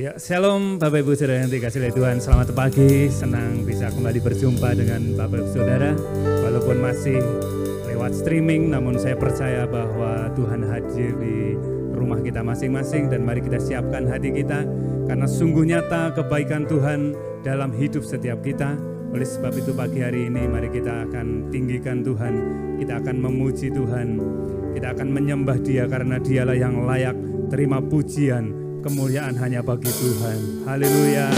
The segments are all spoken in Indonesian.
Ya, shalom Bapak Ibu Saudara yang dikasihi oleh Tuhan. Selamat pagi, senang bisa kembali berjumpa dengan Bapak Ibu Saudara. Walaupun masih lewat streaming, namun saya percaya bahwa Tuhan hadir di rumah kita masing-masing. Dan mari kita siapkan hati kita, karena sungguh nyata kebaikan Tuhan dalam hidup setiap kita. Oleh sebab itu pagi hari ini mari kita akan tinggikan Tuhan, kita akan memuji Tuhan, kita akan menyembah Dia karena Dialah yang layak terima pujian. Kemuliaan hanya bagi Tuhan. Haleluya.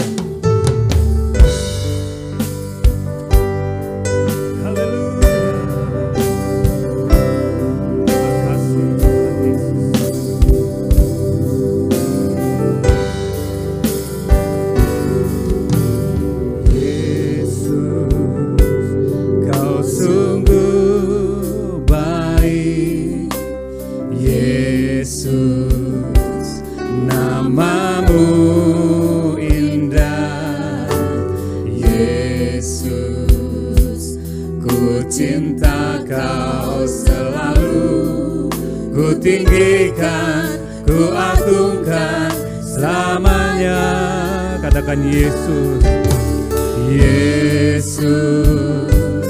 Haleluya. Terima kasih Tuhan Yesus. Yesus, Kau sungguh baik. Yesus, namamu indah. Yesus, ku cinta Kau selalu, ku tinggikan, ku agungkan selamanya. Katakan Yesus. Yesus,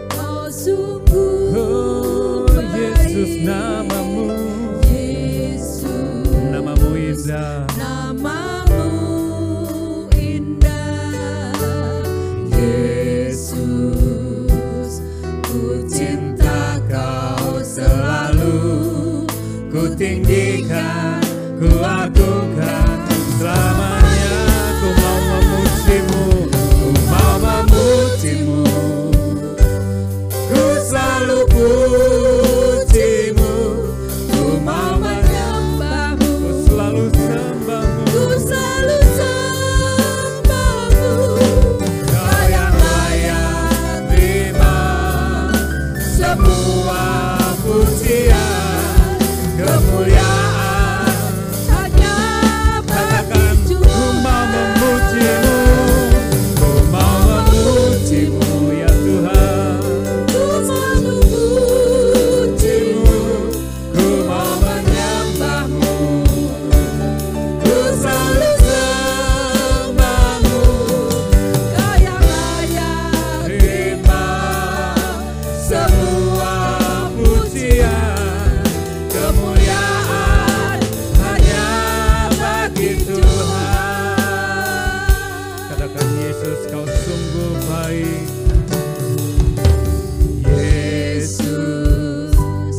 Kau sungguh baik. Yesus, namamu indah. Namamu indah. Yesus, ku cinta Kau selalu, ku tinggikan, ku agungkan selamanya. Ku mau memujimu, ku mau memujimu, ku selalu pujimu, ku mau menyembahmu, ku selalu sembahmu, Ku selalu sembahmu. Kau yang layak terima semua pujian, kemuliaan. Hanya Katakan, bagi ku Tuhan. mau memujimu, ku mau memujimu ya Tuhan. Ku selalu pujimu. Ku mau menyembahmu, ku selalu sembahmu. Kau yang layak Terima semua pujian, kemuliaan hanya bagi Tuhan. Katakan Yesus, Kau sungguh baik. Yesus,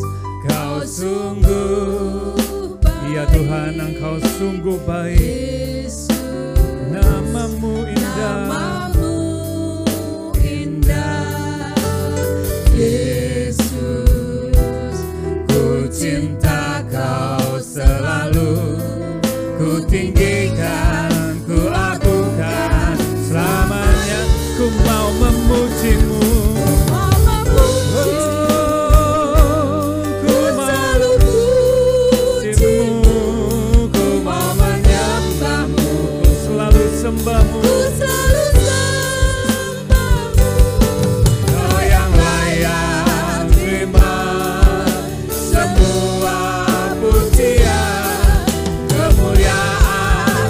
Kau sungguh, ya Tuhan, Engkau sungguh baik. Yesus, Namamu indah. namamu indah. Yesus, ku cinta Kau selalu, ku tinggikan, ku agungkan selamanya. Ku mau memujimu, Mau memujimu. ku mau Selalu pujimu. ku mau menyembahmu, ku selalu sembahmu. Ku selalu sembahmu. Kau yang layak terima semua pujian, kemuliaan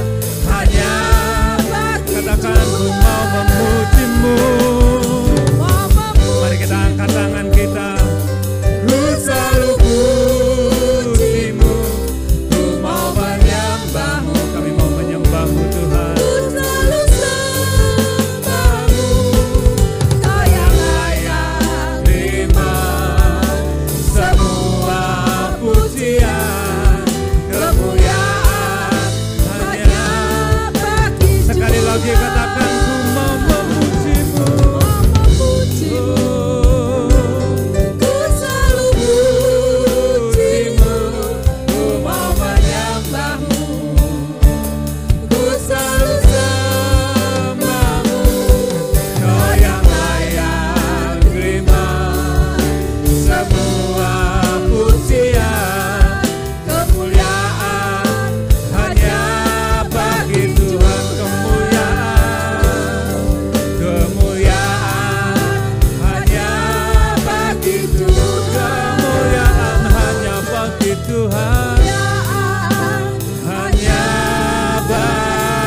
hanya bagi Katakan, ku mau memujimu. Mau memujimu. Mari kita angkat tangan kita. Ku selalu pujimu, ku mau menyembahmu. Kami mau menyembahmu Tuhan. Ku selalu sembahmu. Kau yang layak Terima semua pujian, kemuliaan hanya. bagi Sekali Tuhan. lagi katakan, ku mau memujimu. Mau memujimu. Ku selalu pujimu. Ku mau menyembahmu, ku selalu sembahmu. Kau yang layak terima semua pujian, kemuliaan hanya bagi Tuhan. Kemuliaan hanya bagi Tuhan. Kemuliaan hanya bagi Tuhan. Hanya bagi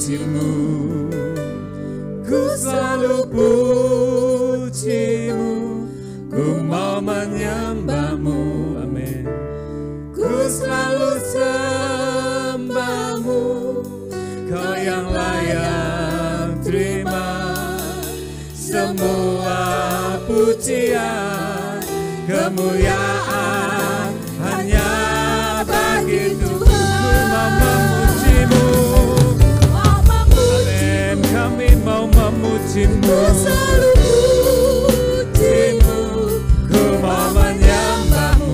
pujimu, ku selalu pujimu, ku mau menyembahmu, amin. Ku selalu sembahmu, kau yang layak terima semua pujian, kemuliaan hanya bagi Tuhan. Ku mau memujimu, amin. Kami mau memujimu, selalu pujimu, ku mau menyembahmu,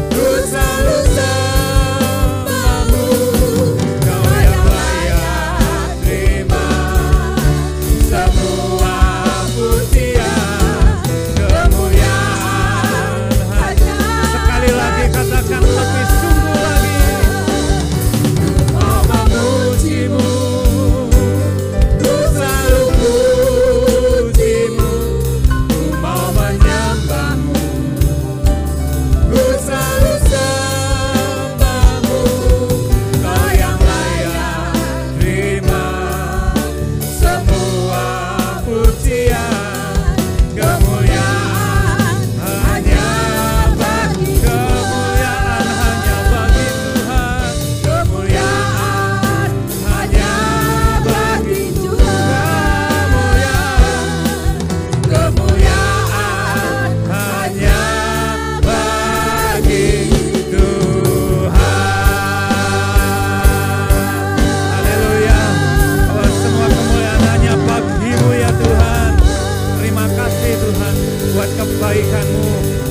ku selalu sembahmu, kau yang layak terima semua pujian, kemuliaan hanya. Sekali lagi katakan lebih sungguh lagi, mau memujimu, ku selalu pujimu, ku mau menyembahmu, ku selalu sembahmu, kau yang layak terima semua pujian, kemuliaan hanya bagi kemuliaan hanya bagi Tuhan, kemuliaan hanya bagi kemuliaan hanya bagi Tuhan. Haleluya. Oh, semua kemuliaan hanya bagi-Mu ya Tuhan. Terima kasih Tuhan buat kebaikan-Mu.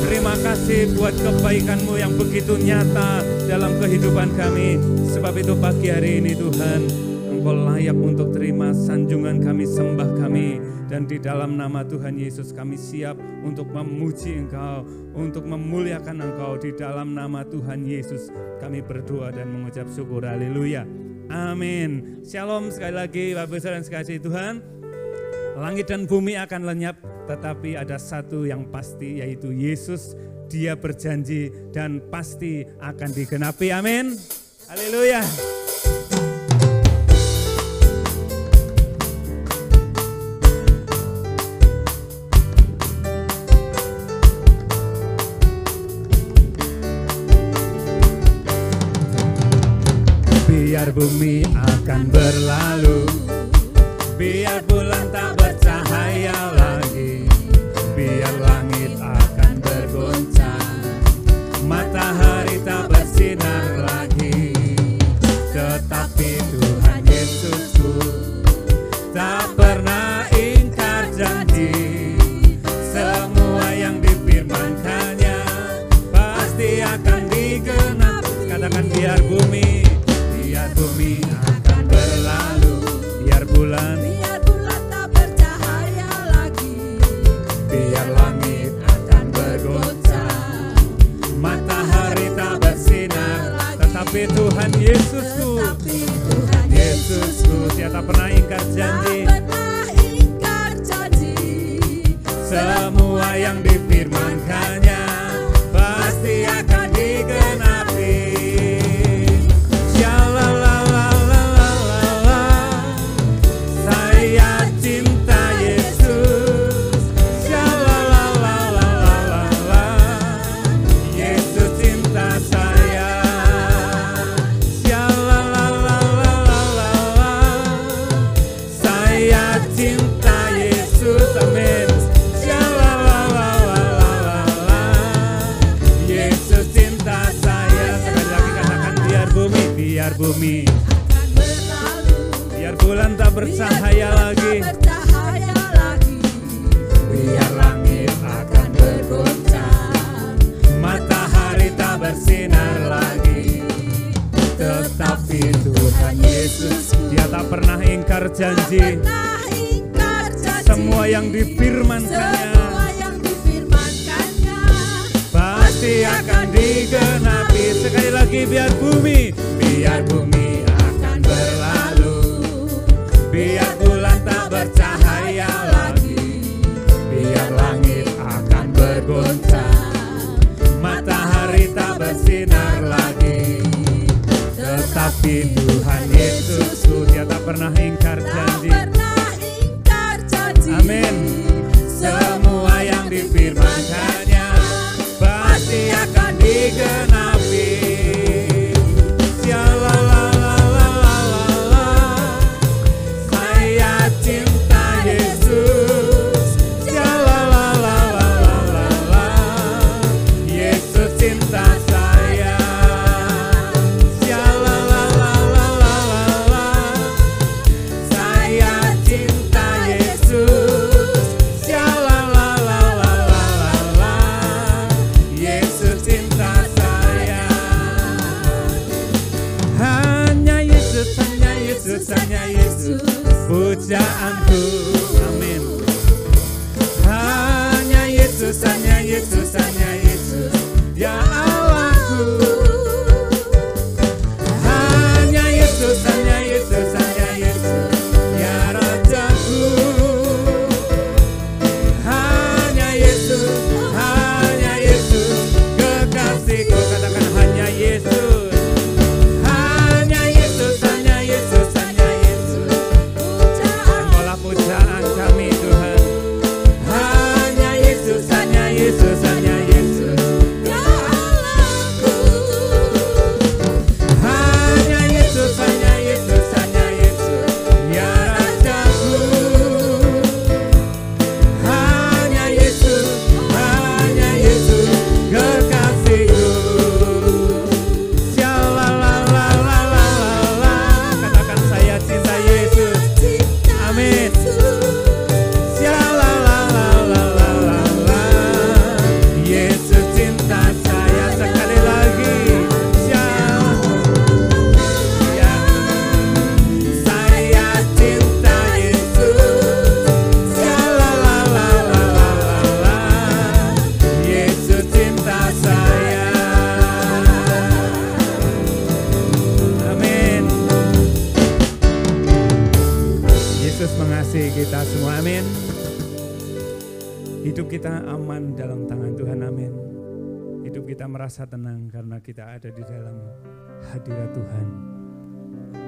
Terima kasih buat kebaikan-Mu yang begitu nyata dalam kehidupan kami. Sebab itu pagi hari ini Tuhan, Engkau layak untuk terima sanjungan kami, sembah kami. Dan di dalam nama Tuhan Yesus kami siap untuk memuji Engkau, untuk memuliakan Engkau. Di dalam nama Tuhan Yesus kami berdoa dan mengucap syukur. Haleluya. Amin. Shalom sekali lagi Bapak Ibu dan sekalian Tuhan. Langit dan bumi akan lenyap, tetapi ada satu yang pasti, yaitu Yesus. Dia berjanji dan pasti akan digenapi. Amin. Haleluya. Biar bumi akan berlalu, biar bulan tak bercahaya lagi, biar langit akan bergoncang, matahari tak bersinar lagi. Tetapi Tuhan Yesusku tak pernah ingkar janji, semua yang difirmankannya pasti akan digenapi. Katakan biar bumi akan berlalu, biar bulan tak bercahaya lagi, biar langit akan bergoncang, matahari tak bersinar lagi. Tetapi Tuhan Yesusku, Dia tak pernah ingkar janji, semua yang difirmankannya pasti akan digenapi. Saya cinta Yesus, Yesus cinta saya, saya cinta Yesus, amin. Yesus cinta saya. Sekali lagi katakan biar bumi akan berlalu, biar bulan tak bercahaya lagi, biar langit akan bergoncang, matahari tak bersinar lagi. Tetapi Tuhan Yesus, Dia tak pernah ingkar janji, semua yang difirmankannya pasti akan digenapi. Sekali lagi biar bumi akan berlalu, biar bulan tak bercahaya lagi, biar langit akan bergoncang, matahari tak bersinar lagi. Tetapi Tuhan Yesus Yesusku, Dia tak pernah ingkar janji. Amin. Semua yang difirmankannya pasti akan digenapi. Saya cinta Yesus. Yesus cinta saya. Saya cinta Yesus. Yesus cinta saya. Hanya Yesus, hanya Yesus, hanya Yesus pujaanku. Amin. Hanya Yesus, hanya Yesus, hanya Yesus, Dia Allahku. Hanya Yesus, hanya Yesus, hanya Yesus, Dia Rajaku. Hanya Yesus, kekasihku. Katakan hanya Yesus. Hanya Yesus, hanya Yesus, hanya Yesus. Engkaulah pujaan kami Tuhan. Hanya Yesus, hanya Yesus, hanya Yesus, Ya Allahku. hanya Yesus, hanya Yesus, hanya Yesus, Ya Rajaku. Hanya Yesus, kekasihku. Shalalalalala. Katakan saya cinta Yesus. Amin. Shalalalalala. Yesus cinta saya. Sekali lagi. Saya cinta Yesus. Shalalalalala. Yesus cinta saya. Amin. Yesus mengasihi kita semua. Amin. Hidup kita aman dalam tangan Tuhan. Amin. Hidup kita merasa tenang karena kita ada di dalam hadirat Tuhan.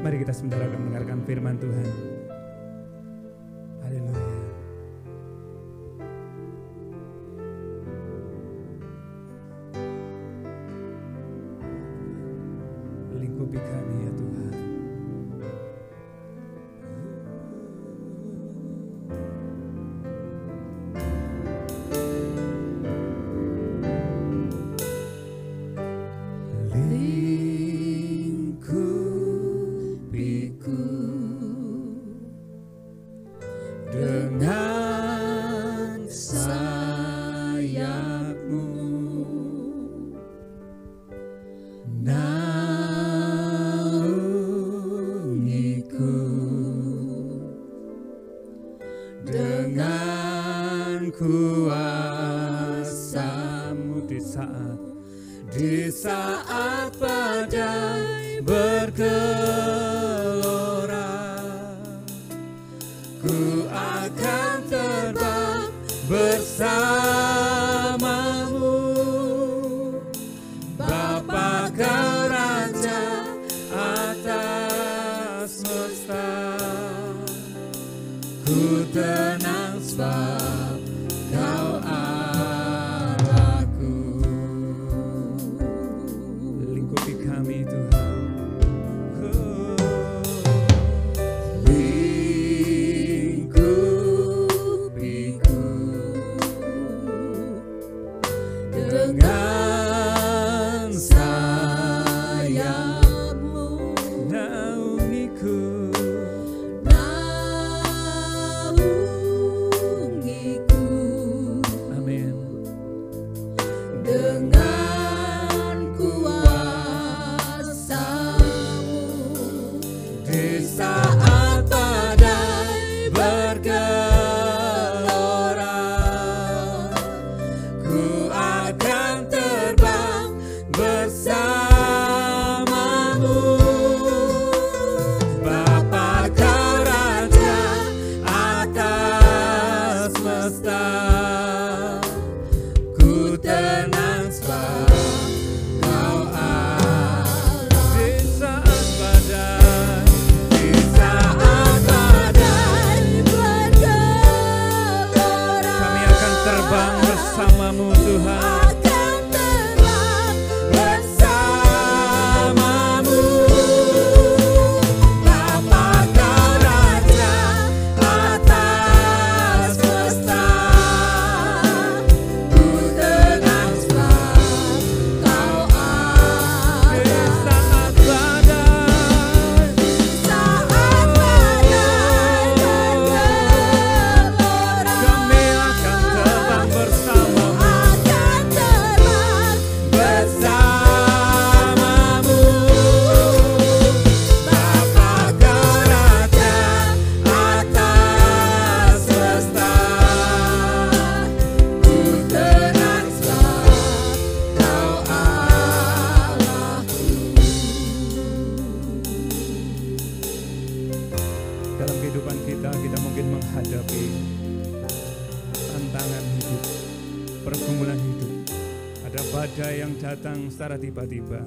Mari kita sebentar akan mendengarkan firman Tuhan. Haleluya. Lingkupi kami ya Tuhan. Lingkupiku dengan sayapmu, naungiku dengan kuasa-Mu di saat badai bergelora. Ku akan terbang bersamamu, Bapa Kau Raja atas semesta. Ku tenang sebab Kau Allahku. Lingkupi kami Tuhan. Dengan sayapmu, naungiku, amin. Dengan kuasa-Mu di saat badai bergelora. Ku akan terbang bersamamu, Bapa Kau Raja atas semesta. Ku tenang sebab Ada badai yang datang secara tiba-tiba,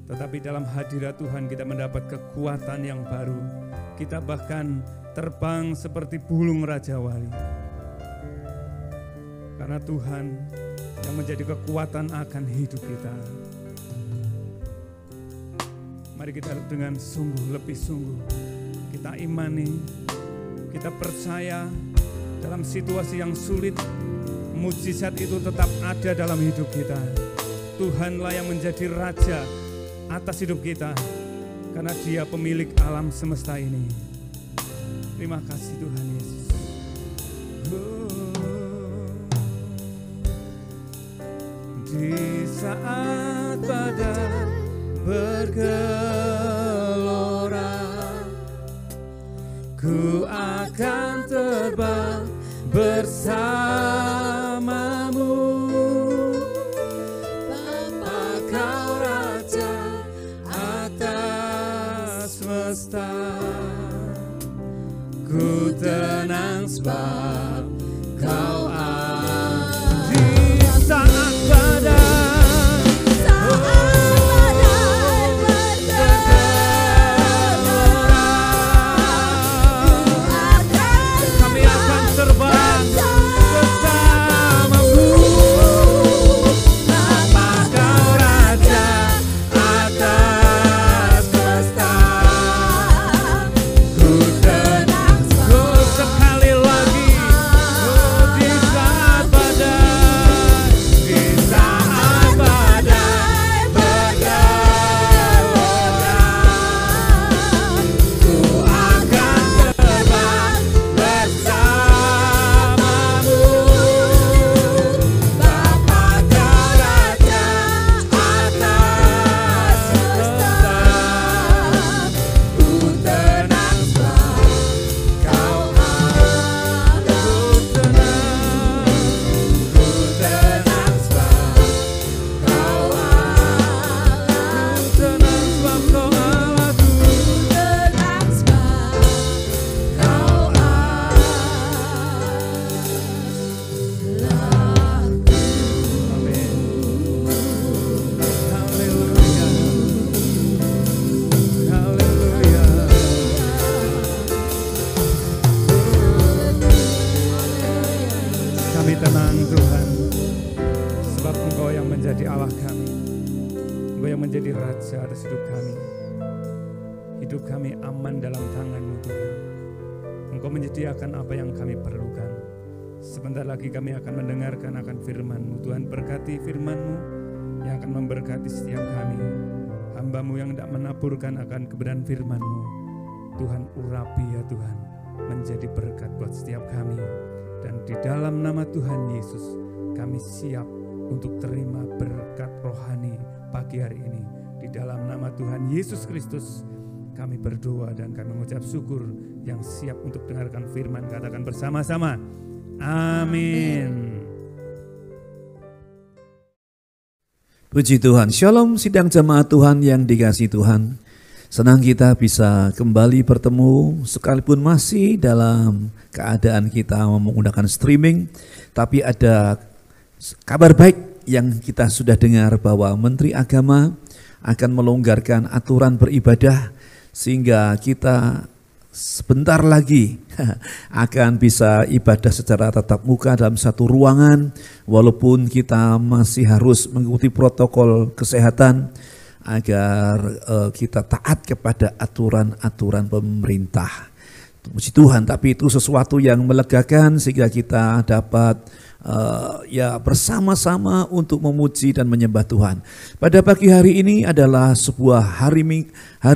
tetapi dalam hadirat Tuhan kita mendapat kekuatan yang baru. Kita bahkan terbang seperti burung Raja Wali. Karena Tuhan yang menjadi kekuatan akan hidup kita. Mari kita dengan sungguh, lebih sungguh. Kita imani, kita percaya dalam situasi yang sulit, mukjizat itu tetap ada dalam hidup kita. Tuhanlah yang menjadi Raja atas hidup kita, karena Dia pemilik alam semesta ini. Terima kasih Tuhan Yesus. Di saat badai bergelora, ku akan terbang bersamamu. Bapa Kau Raja atas semesta, ku tenang sebab Kau ada. Di saat badai bergelora, kami akan terbang bersamamu. Bapa Kau Raja atas semesta, ku tenang sekali lagi. Di saat badai, di saat badai bergelora, ku akan terbang bersamamu. Bapa Kau Raja atas semesta, ku tenang sebab Kau ada. Ku tenang sebab Kau ada. Ku tenang sebab Kau Allahku. Tenang sebab Kau Amin. Haleluya. Haleluya. Kami tenang Tuhan, sebab Engkau yang menjadi Allah kami. Engkau yang menjadi Raja atas hidup kami. Hidup kami aman dalam tangan-Mu Tuhan. Engkau menyediakan apa yang kami perlukan. Sebentar lagi kami akan mendengarkan akan firman-Mu. Tuhan, berkati firman-Mu yang akan memberkati setiap kami. Hamba-Mu yang tidak menaburkan akan kebenaran firman-Mu. Tuhan, urapi ya Tuhan, menjadi berkat buat setiap kami. Dan di dalam nama Tuhan Yesus, kami siap untuk terima berkat rohani pagi hari ini. Di dalam nama Tuhan Yesus Kristus, kami berdoa dan kami mengucap syukur. Yang siap untuk dengarkan firman, katakan bersama-sama, amin. Puji Tuhan, Shalom sidang jemaat Tuhan yang dikasihi Tuhan. Senang kita bisa kembali bertemu sekalipun masih dalam keadaan kita menggunakan streaming. Tapi ada kabar baik yang kita sudah dengar bahwa Menteri Agama akan melonggarkan aturan beribadah sehingga kita sebentar lagi akan bisa ibadah secara tatap muka dalam satu ruangan, walaupun kita masih harus mengikuti protokol kesehatan agar kita taat kepada aturan-aturan pemerintah. Puji Tuhan, tapi itu sesuatu yang melegakan sehingga kita dapat bersama-sama untuk memuji dan menyembah Tuhan. Pada pagi hari ini adalah sebuah hari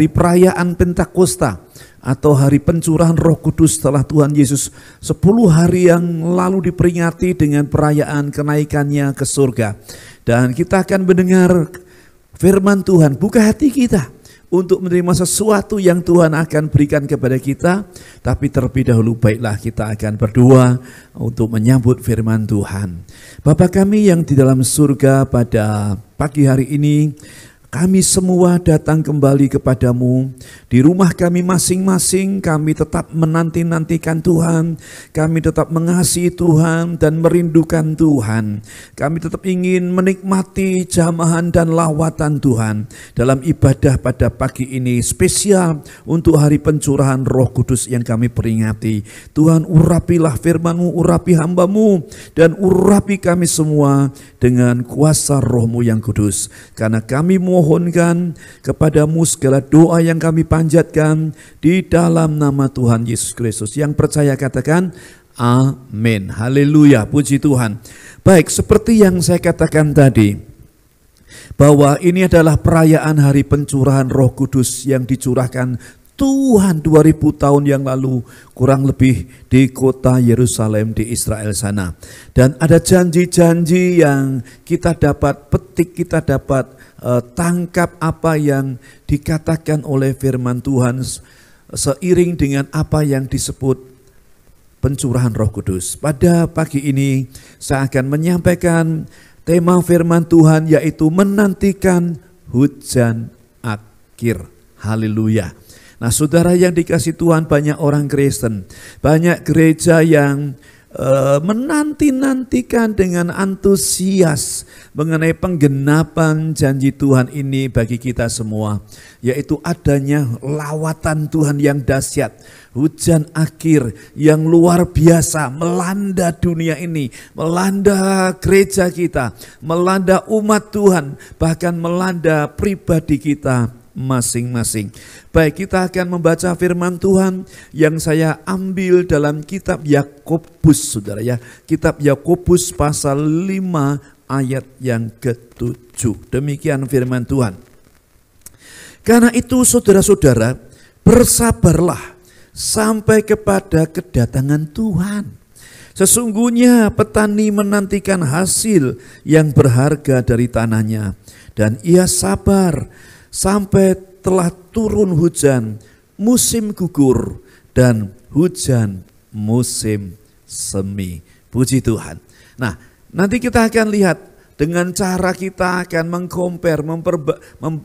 perayaan Pentakosta atau hari pencurahan Roh Kudus setelah Tuhan Yesus 10 hari yang lalu diperingati dengan perayaan kenaikannya ke surga. Dan kita akan mendengar firman Tuhan. Buka hati kita untuk menerima sesuatu yang Tuhan akan berikan kepada kita. Tapi terlebih dahulu baiklah kita akan berdoa untuk menyambut firman Tuhan. Bapa kami yang di dalam surga, pada pagi hari ini Kami semua datang kembali kepadamu. Di rumah kami masing-masing kami tetap menanti-nantikan Tuhan. Kami tetap mengasihi Tuhan dan merindukan Tuhan. Kami tetap ingin menikmati jamahan dan lawatan Tuhan. Dalam ibadah pada pagi ini spesial untuk hari pencurahan Roh Kudus yang kami peringati. Tuhan, urapilah firman-Mu, urapi hamba-Mu, dan urapi kami semua dengan kuasa Roh-Mu yang kudus. Karena kami mohonkan kepadamu segala doa yang kami panjatkan di dalam nama Tuhan Yesus Kristus. Yang percaya katakan amin. Haleluya, puji Tuhan. Baik, seperti yang saya katakan tadi, bahwa ini adalah perayaan hari pencurahan Roh Kudus yang dicurahkan Tuhan 2000 tahun yang lalu kurang lebih di kota Yerusalem di Israel sana. Dan ada janji-janji yang kita dapat petik, kita dapat tangkap apa yang dikatakan oleh firman Tuhan seiring dengan apa yang disebut pencurahan Roh Kudus. Pada pagi ini saya akan menyampaikan tema firman Tuhan yaitu menantikan hujan akhir. Haleluya. Nah, saudara yang dikasih Tuhan, banyak orang Kristen, banyak gereja yang menanti-nantikan dengan antusias mengenai penggenapan janji Tuhan ini bagi kita semua, yaitu adanya lawatan Tuhan yang dahsyat, hujan akhir yang luar biasa melanda dunia ini, melanda gereja kita, melanda umat Tuhan, bahkan melanda pribadi kita masing-masing. Baik, kita akan membaca firman Tuhan yang saya ambil dalam kitab Yakobus, saudara ya. Kitab Yakobus pasal 5 ayat yang ke-7. Demikian firman Tuhan. Karena itu saudara-saudara, bersabarlah sampai kepada kedatangan Tuhan. Sesungguhnya petani menantikan hasil yang berharga dari tanahnya, dan ia sabar sampai telah turun hujan musim gugur dan hujan musim semi. Puji Tuhan. Nah, nanti kita akan lihat dengan cara kita akan mengcompare,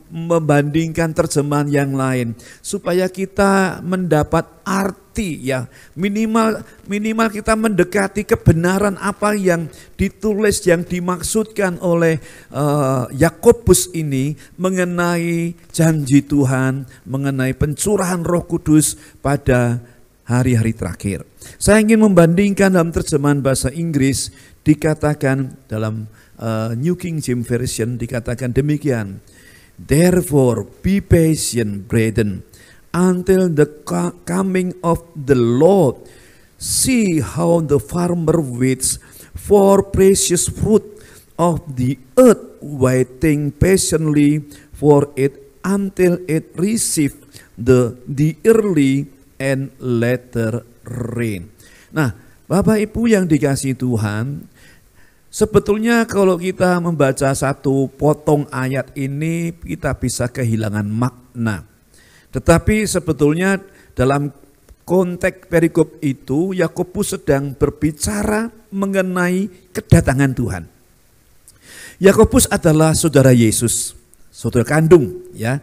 membandingkan terjemahan yang lain supaya kita mendapat arti ya, minimal kita mendekati kebenaran apa yang ditulis, yang dimaksudkan oleh Yakobus ini mengenai janji Tuhan, mengenai pencurahan Roh Kudus pada hari-hari terakhir. Saya ingin membandingkan dalam terjemahan bahasa Inggris, dikatakan dalam New King James Version dikatakan demikian. Therefore be patient, brethren, until the coming of the Lord. See how the farmer waits for precious fruit of the earth, waiting patiently for it until it receive the early and later rain. Nah, Bapak Ibu yang dikasihi Tuhan, sebetulnya kalau kita membaca satu potong ayat ini kita bisa kehilangan makna. Tetapi sebetulnya dalam konteks perikop itu Yakobus sedang berbicara mengenai kedatangan Tuhan. Yakobus adalah saudara Yesus, saudara kandung ya,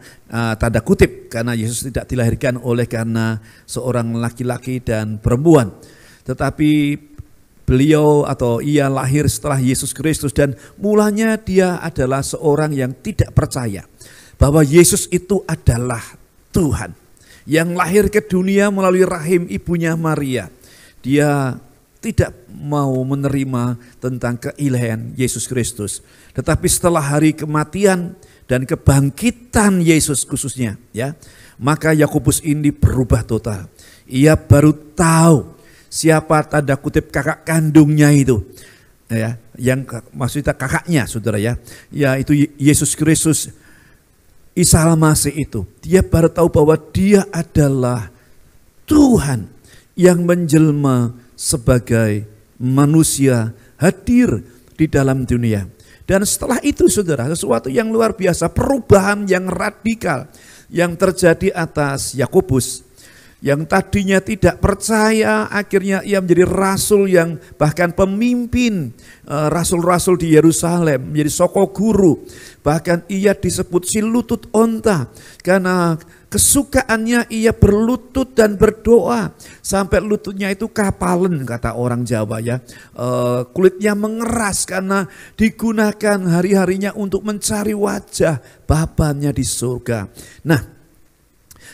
tanda kutip, karena Yesus tidak dilahirkan oleh karena seorang laki-laki dan perempuan. Tetapi beliau atau ia lahir setelah Yesus Kristus, dan mulanya dia adalah seorang yang tidak percaya bahwa Yesus itu adalah Tuhan yang lahir ke dunia melalui rahim ibunya Maria. Dia tidak mau menerima tentang keilahian Yesus Kristus. Tetapi setelah hari kematian dan kebangkitan Yesus khususnya ya, maka Yakobus ini berubah total. Ia baru tahu siapa tanda kutip kakak kandungnya itu, ya, yang maksudnya kakaknya, saudara ya, yaitu Yesus Kristus, Isa Al-Masih itu. Dia baru tahu bahwa dia adalah Tuhan yang menjelma sebagai manusia hadir di dalam dunia. Dan setelah itu saudara, sesuatu yang luar biasa, perubahan yang radikal yang terjadi atas Yakobus. yang tadinya tidak percaya, akhirnya ia menjadi rasul yang bahkan pemimpin rasul-rasul di Yerusalem, menjadi soko guru. Bahkan ia disebut si lutut onta karena kesukaannya ia berlutut dan berdoa sampai lututnya itu kapalen, kata orang Jawa ya. Kulitnya mengeras karena digunakan hari-harinya untuk mencari wajah Bapanya di surga. Nah,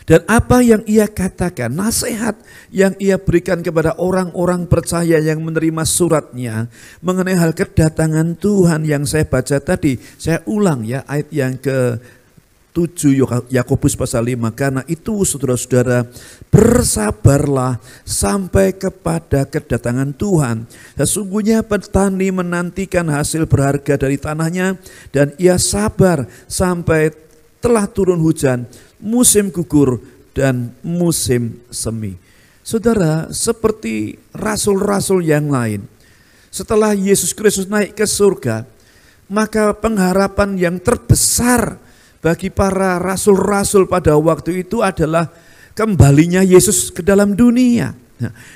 dan apa yang ia katakan, nasihat yang ia berikan kepada orang-orang percaya yang menerima suratnya mengenai hal kedatangan Tuhan yang saya baca tadi. Saya ulang ya ayat yang ke-7 Yakobus pasal 5. Karena itu saudara-saudara, bersabarlah sampai kepada kedatangan Tuhan. Sesungguhnya petani menantikan hasil berharga dari tanahnya dan ia sabar sampai telah turun hujan, musim gugur dan musim semi. Saudara, seperti rasul-rasul yang lain, setelah Yesus Kristus naik ke surga, maka pengharapan yang terbesar bagi para rasul-rasul pada waktu itu adalah kembalinya Yesus ke dalam dunia.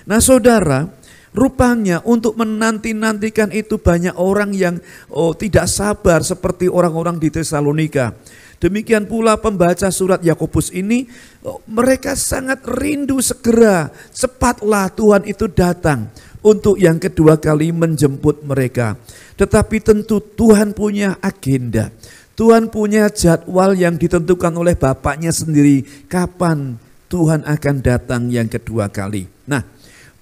Nah saudara, rupanya untuk menanti-nantikan itu banyak orang yang tidak sabar seperti orang-orang di Tesalonika. Demikian pula pembaca surat Yakobus ini, mereka sangat rindu segera, cepatlah Tuhan itu datang untuk yang kedua kali menjemput mereka. Tetapi tentu Tuhan punya agenda, Tuhan punya jadwal yang ditentukan oleh Bapaknya sendiri kapan Tuhan akan datang yang kedua kali. Nah,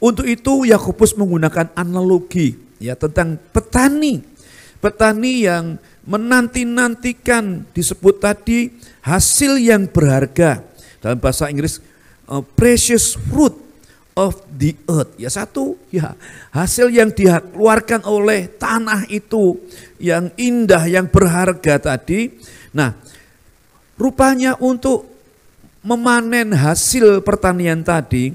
untuk itu Yakobus menggunakan analogi ya tentang petani yang menanti-nantikan, disebut tadi hasil yang berharga, dalam bahasa Inggris precious fruit of the earth. Ya satu ya hasil yang dikeluarkan oleh tanah itu yang indah, yang berharga tadi. Nah, rupanya untuk memanen hasil pertanian tadi,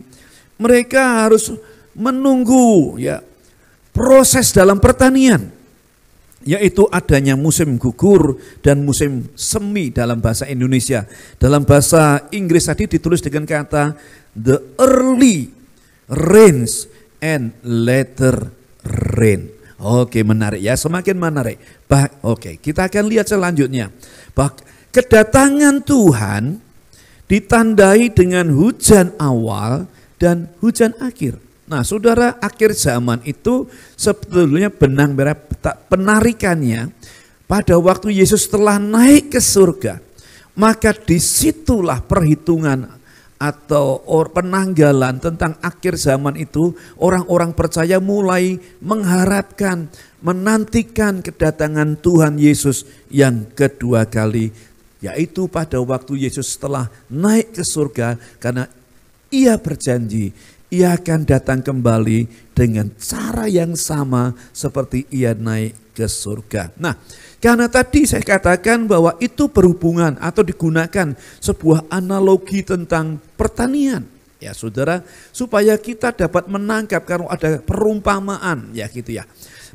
mereka harus menunggu ya proses dalam pertanian, yaitu adanya musim gugur dan musim semi dalam bahasa Indonesia. Dalam bahasa Inggris tadi ditulis dengan kata the early rains and later rain. Oke, menarik ya, semakin menarik. Oke, kita akan lihat selanjutnya. Kedatangan Tuhan ditandai dengan hujan awal dan hujan akhir. Nah saudara, akhir zaman itu sebetulnya benang merah penarikannya pada waktu Yesus telah naik ke surga. Maka disitulah perhitungan atau penanggalan tentang akhir zaman itu. Orang-orang percaya mulai mengharapkan, menantikan kedatangan Tuhan Yesus yang kedua kali, yaitu pada waktu Yesus telah naik ke surga, karena ia berjanji ia akan datang kembali dengan cara yang sama seperti ia naik ke surga. Nah, karena tadi saya katakan bahwa itu berhubungan atau digunakan sebuah analogi tentang pertanian. Ya saudara, supaya kita dapat menangkap kalau ada perumpamaan ya gitu ya.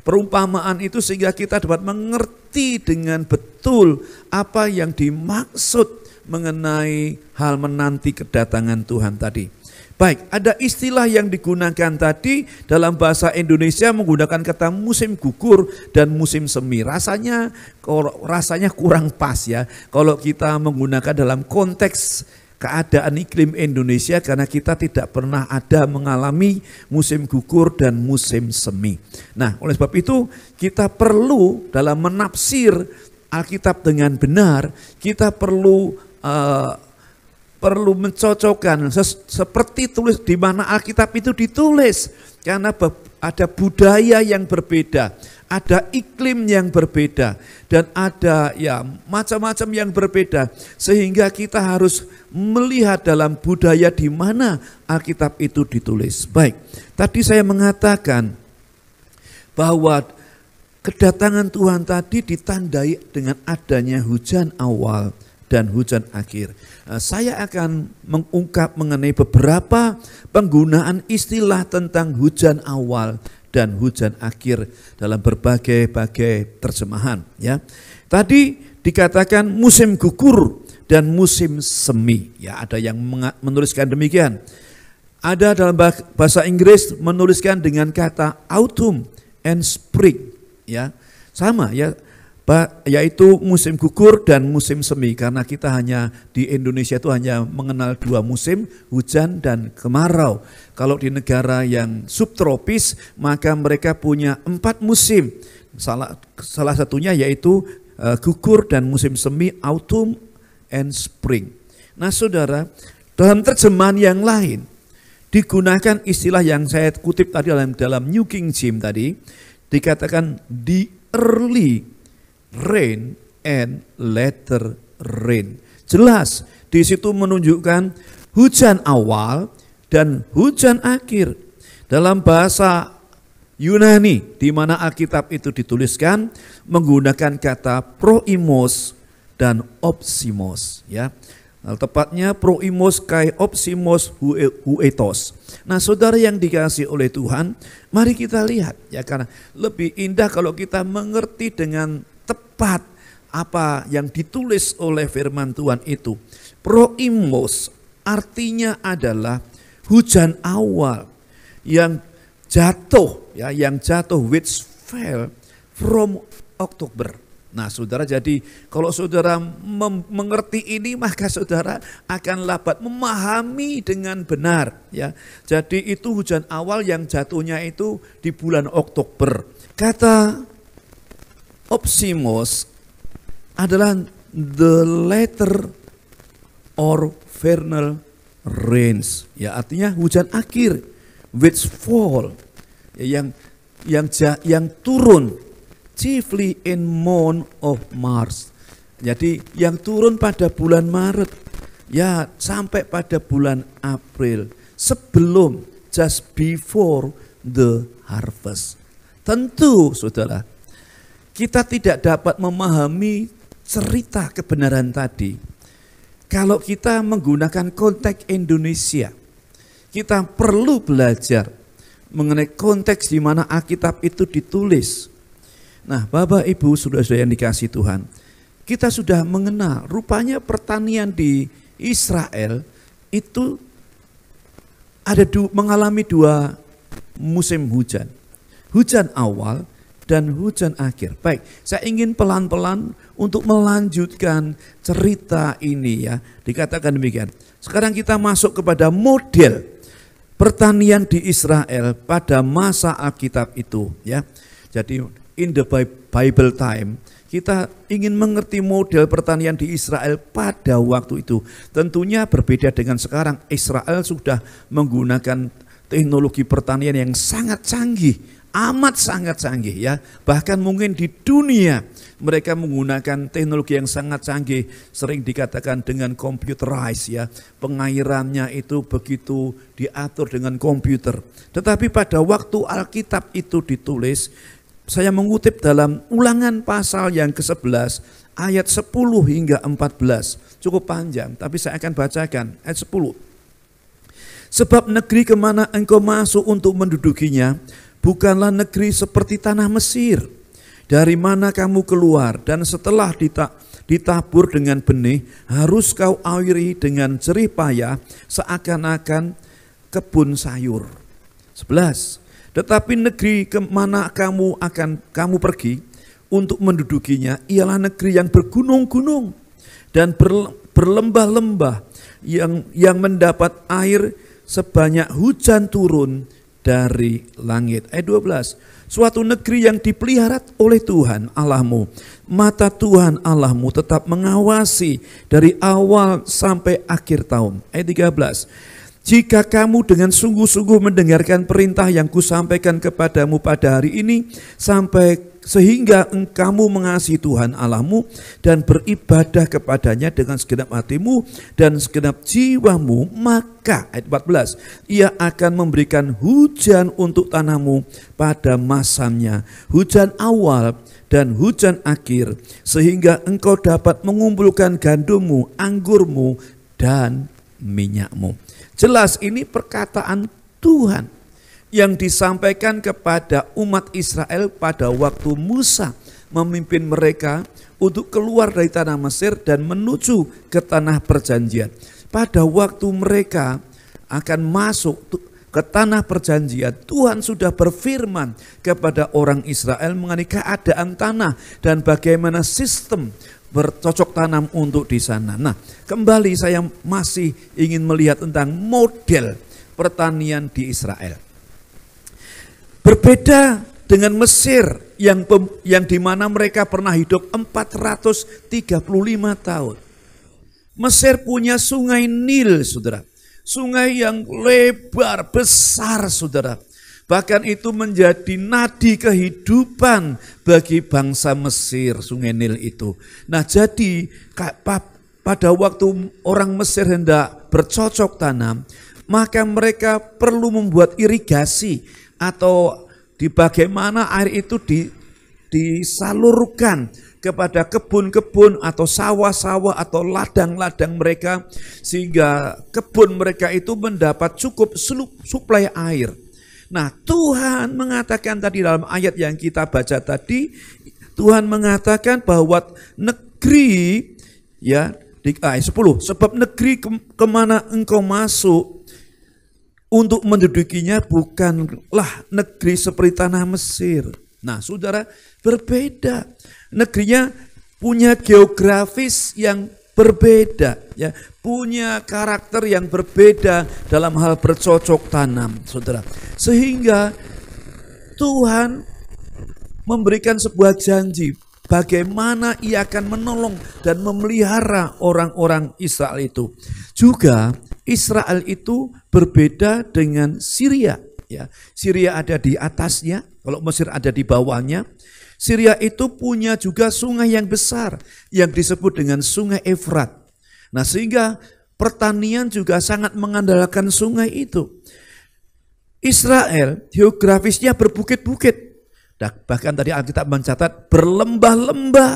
Perumpamaan itu sehingga kita dapat mengerti dengan betul apa yang dimaksud mengenai hal menanti kedatangan Tuhan tadi. Baik, ada istilah yang digunakan tadi dalam bahasa Indonesia menggunakan kata musim gugur dan musim semi. Rasanya kurang pas ya kalau kita menggunakan dalam konteks keadaan iklim Indonesia, karena kita tidak pernah ada mengalami musim gugur dan musim semi. Nah, oleh sebab itu kita perlu dalam menafsir Alkitab dengan benar, kita perlu mencocokkan seperti tulis di mana Alkitab itu ditulis, karena ada budaya yang berbeda, ada iklim yang berbeda, dan ada ya macam-macam yang berbeda, sehingga kita harus melihat dalam budaya di mana Alkitab itu ditulis. Baik, tadi saya mengatakan bahwa kedatangan Tuhan tadi ditandai dengan adanya hujan awal dan hujan akhir. Saya akan mengungkap mengenai beberapa penggunaan istilah tentang hujan awal dan hujan akhir dalam berbagai-bagai terjemahan. Ya, tadi dikatakan musim gugur dan musim semi. Ya, ada yang menuliskan demikian. Ada dalam bahasa Inggris menuliskan dengan kata autumn and spring, ya. Sama ya, yaitu musim gugur dan musim semi, karena kita hanya di Indonesia itu hanya mengenal 2 musim, hujan dan kemarau. Kalau di negara yang subtropis maka mereka punya 4 musim. Salah satunya yaitu gugur dan musim semi, autumn and spring. Nah saudara, dalam terjemahan yang lain digunakan istilah yang saya kutip tadi dalam New King James tadi, dikatakan the early rain and later rain. Jelas di situ menunjukkan hujan awal dan hujan akhir. Dalam bahasa Yunani di mana Alkitab itu dituliskan menggunakan kata proimos dan opsimos, ya. Tepatnya proimos kai opsimos huetos. Nah saudara yang dikasihi oleh Tuhan, mari kita lihat ya, karena lebih indah kalau kita mengerti dengan tepat apa yang ditulis oleh firman Tuhan itu. Proimos artinya adalah hujan awal yang jatuh, ya, yang jatuh which fell from October. Nah saudara, jadi kalau saudara mengerti ini maka saudara akan dapat memahami dengan benar, ya. Jadi itu hujan awal yang jatuhnya itu di bulan Oktober. Kata opsimos adalah the latter or vernal rains, ya, artinya hujan akhir, which fall, ya, yang turun chiefly in month of March. Jadi yang turun pada bulan Maret, ya, sampai pada bulan April, sebelum, just before the harvest. Tentu saudara, kita tidak dapat memahami cerita kebenaran tadi kalau kita menggunakan konteks Indonesia. Kita perlu belajar mengenai konteks di mana Alkitab itu ditulis. Nah Bapak Ibu saudara-saudara yang dikasihi Tuhan, kita sudah mengenal rupanya pertanian di Israel itu ada mengalami 2 musim hujan. Hujan awal dan hujan akhir. Baik, saya ingin pelan-pelan untuk melanjutkan cerita ini, ya. Dikatakan demikian. Sekarang kita masuk kepada model pertanian di Israel pada masa Alkitab itu, ya. Jadi in the Bible time, kita ingin mengerti model pertanian di Israel pada waktu itu. Tentunya berbeda dengan sekarang. Israel sudah menggunakan teknologi pertanian yang sangat canggih, amat sangat canggih, ya. Bahkan mungkin di dunia mereka menggunakan teknologi yang sangat canggih, sering dikatakan dengan computerized, ya. Pengairannya itu begitu diatur dengan komputer. Tetapi pada waktu Alkitab itu ditulis, saya mengutip dalam Ulangan pasal yang ke-11 ayat 10 hingga 14. Cukup panjang, tapi saya akan bacakan ayat 10. Sebab negeri kemana engkau masuk untuk mendudukinya bukanlah negeri seperti tanah Mesir, dari mana kamu keluar, dan setelah ditabur dengan benih harus kau airi dengan jerih payah seakan-akan kebun sayur. 11. Tetapi negeri kemana kamu pergi untuk mendudukinya ialah negeri yang bergunung-gunung dan berlembah-lembah yang mendapat air sebanyak hujan turun dari langit. Ayat 12. Suatu negeri yang dipelihara oleh Tuhan Allahmu. Mata Tuhan Allahmu tetap mengawasi dari awal sampai akhir tahun. Ayat 13. Jika kamu dengan sungguh-sungguh mendengarkan perintah yang kusampaikan kepadamu pada hari ini, sehingga kamu mengasihi Tuhan Allahmu dan beribadah kepadanya dengan segenap hatimu dan segenap jiwamu, maka ayat 14, ia akan memberikan hujan untuk tanahmu pada masanya, hujan awal dan hujan akhir, sehingga engkau dapat mengumpulkan gandummu, anggurmu, dan minyakmu. Jelas ini perkataan Tuhan yang disampaikan kepada umat Israel pada waktu Musa memimpin mereka untuk keluar dari tanah Mesir dan menuju ke tanah perjanjian. Pada waktu mereka akan masuk ke tanah perjanjian, Tuhan sudah berfirman kepada orang Israel mengenai keadaan tanah dan bagaimana sistem bercocok tanam untuk di sana. Nah, kembali saya masih ingin melihat tentang model pertanian di Israel. Berbeda dengan Mesir yang di mana mereka pernah hidup 435 tahun. Mesir punya sungai Nil, saudara. Sungai yang lebar, besar, saudara. Bahkan itu menjadi nadi kehidupan bagi bangsa Mesir, sungai Nil itu. Nah, jadi pada waktu orang Mesir hendak bercocok tanam, maka mereka perlu membuat irigasi atau bagaimana air itu disalurkan kepada kebun-kebun atau sawah-sawah atau ladang-ladang mereka, sehingga kebun mereka itu mendapat cukup suplai air. Nah, Tuhan mengatakan tadi dalam ayat yang kita baca tadi, Tuhan mengatakan bahwa negeri, ya, di ayat 10, sebab negeri kemana engkau masuk untuk mendudukinya bukanlah negeri seperti tanah Mesir. Nah, saudara, berbeda. Negerinya punya geografis yang berbeda, ya, punya karakter yang berbeda dalam hal bercocok tanam, saudara. Sehingga Tuhan memberikan sebuah janji bagaimana Ia akan menolong dan memelihara orang-orang Israel itu. Juga Israel itu berbeda dengan Syria, ya. Syria ada di atasnya, kalau Mesir ada di bawahnya. Syria itu punya juga sungai yang besar yang disebut dengan Sungai Efrat. Nah, sehingga pertanian juga sangat mengandalkan sungai itu. Israel geografisnya berbukit-bukit. Bahkan tadi Alkitab mencatat berlembah-lembah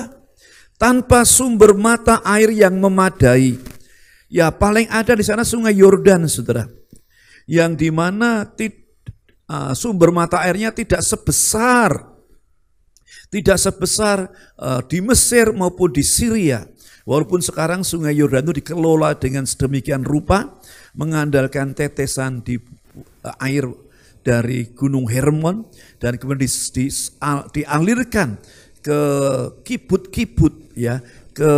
tanpa sumber mata air yang memadai. Ya, paling ada di sana Sungai Yordan, saudara. Yang di mana sumber mata airnya tidak sebesar di Mesir maupun di Syria. Walaupun sekarang Sungai Yordan itu dikelola dengan sedemikian rupa, mengandalkan tetesan di air dari Gunung Hermon dan kemudian dialirkan ke kibut-kibut, ya, ke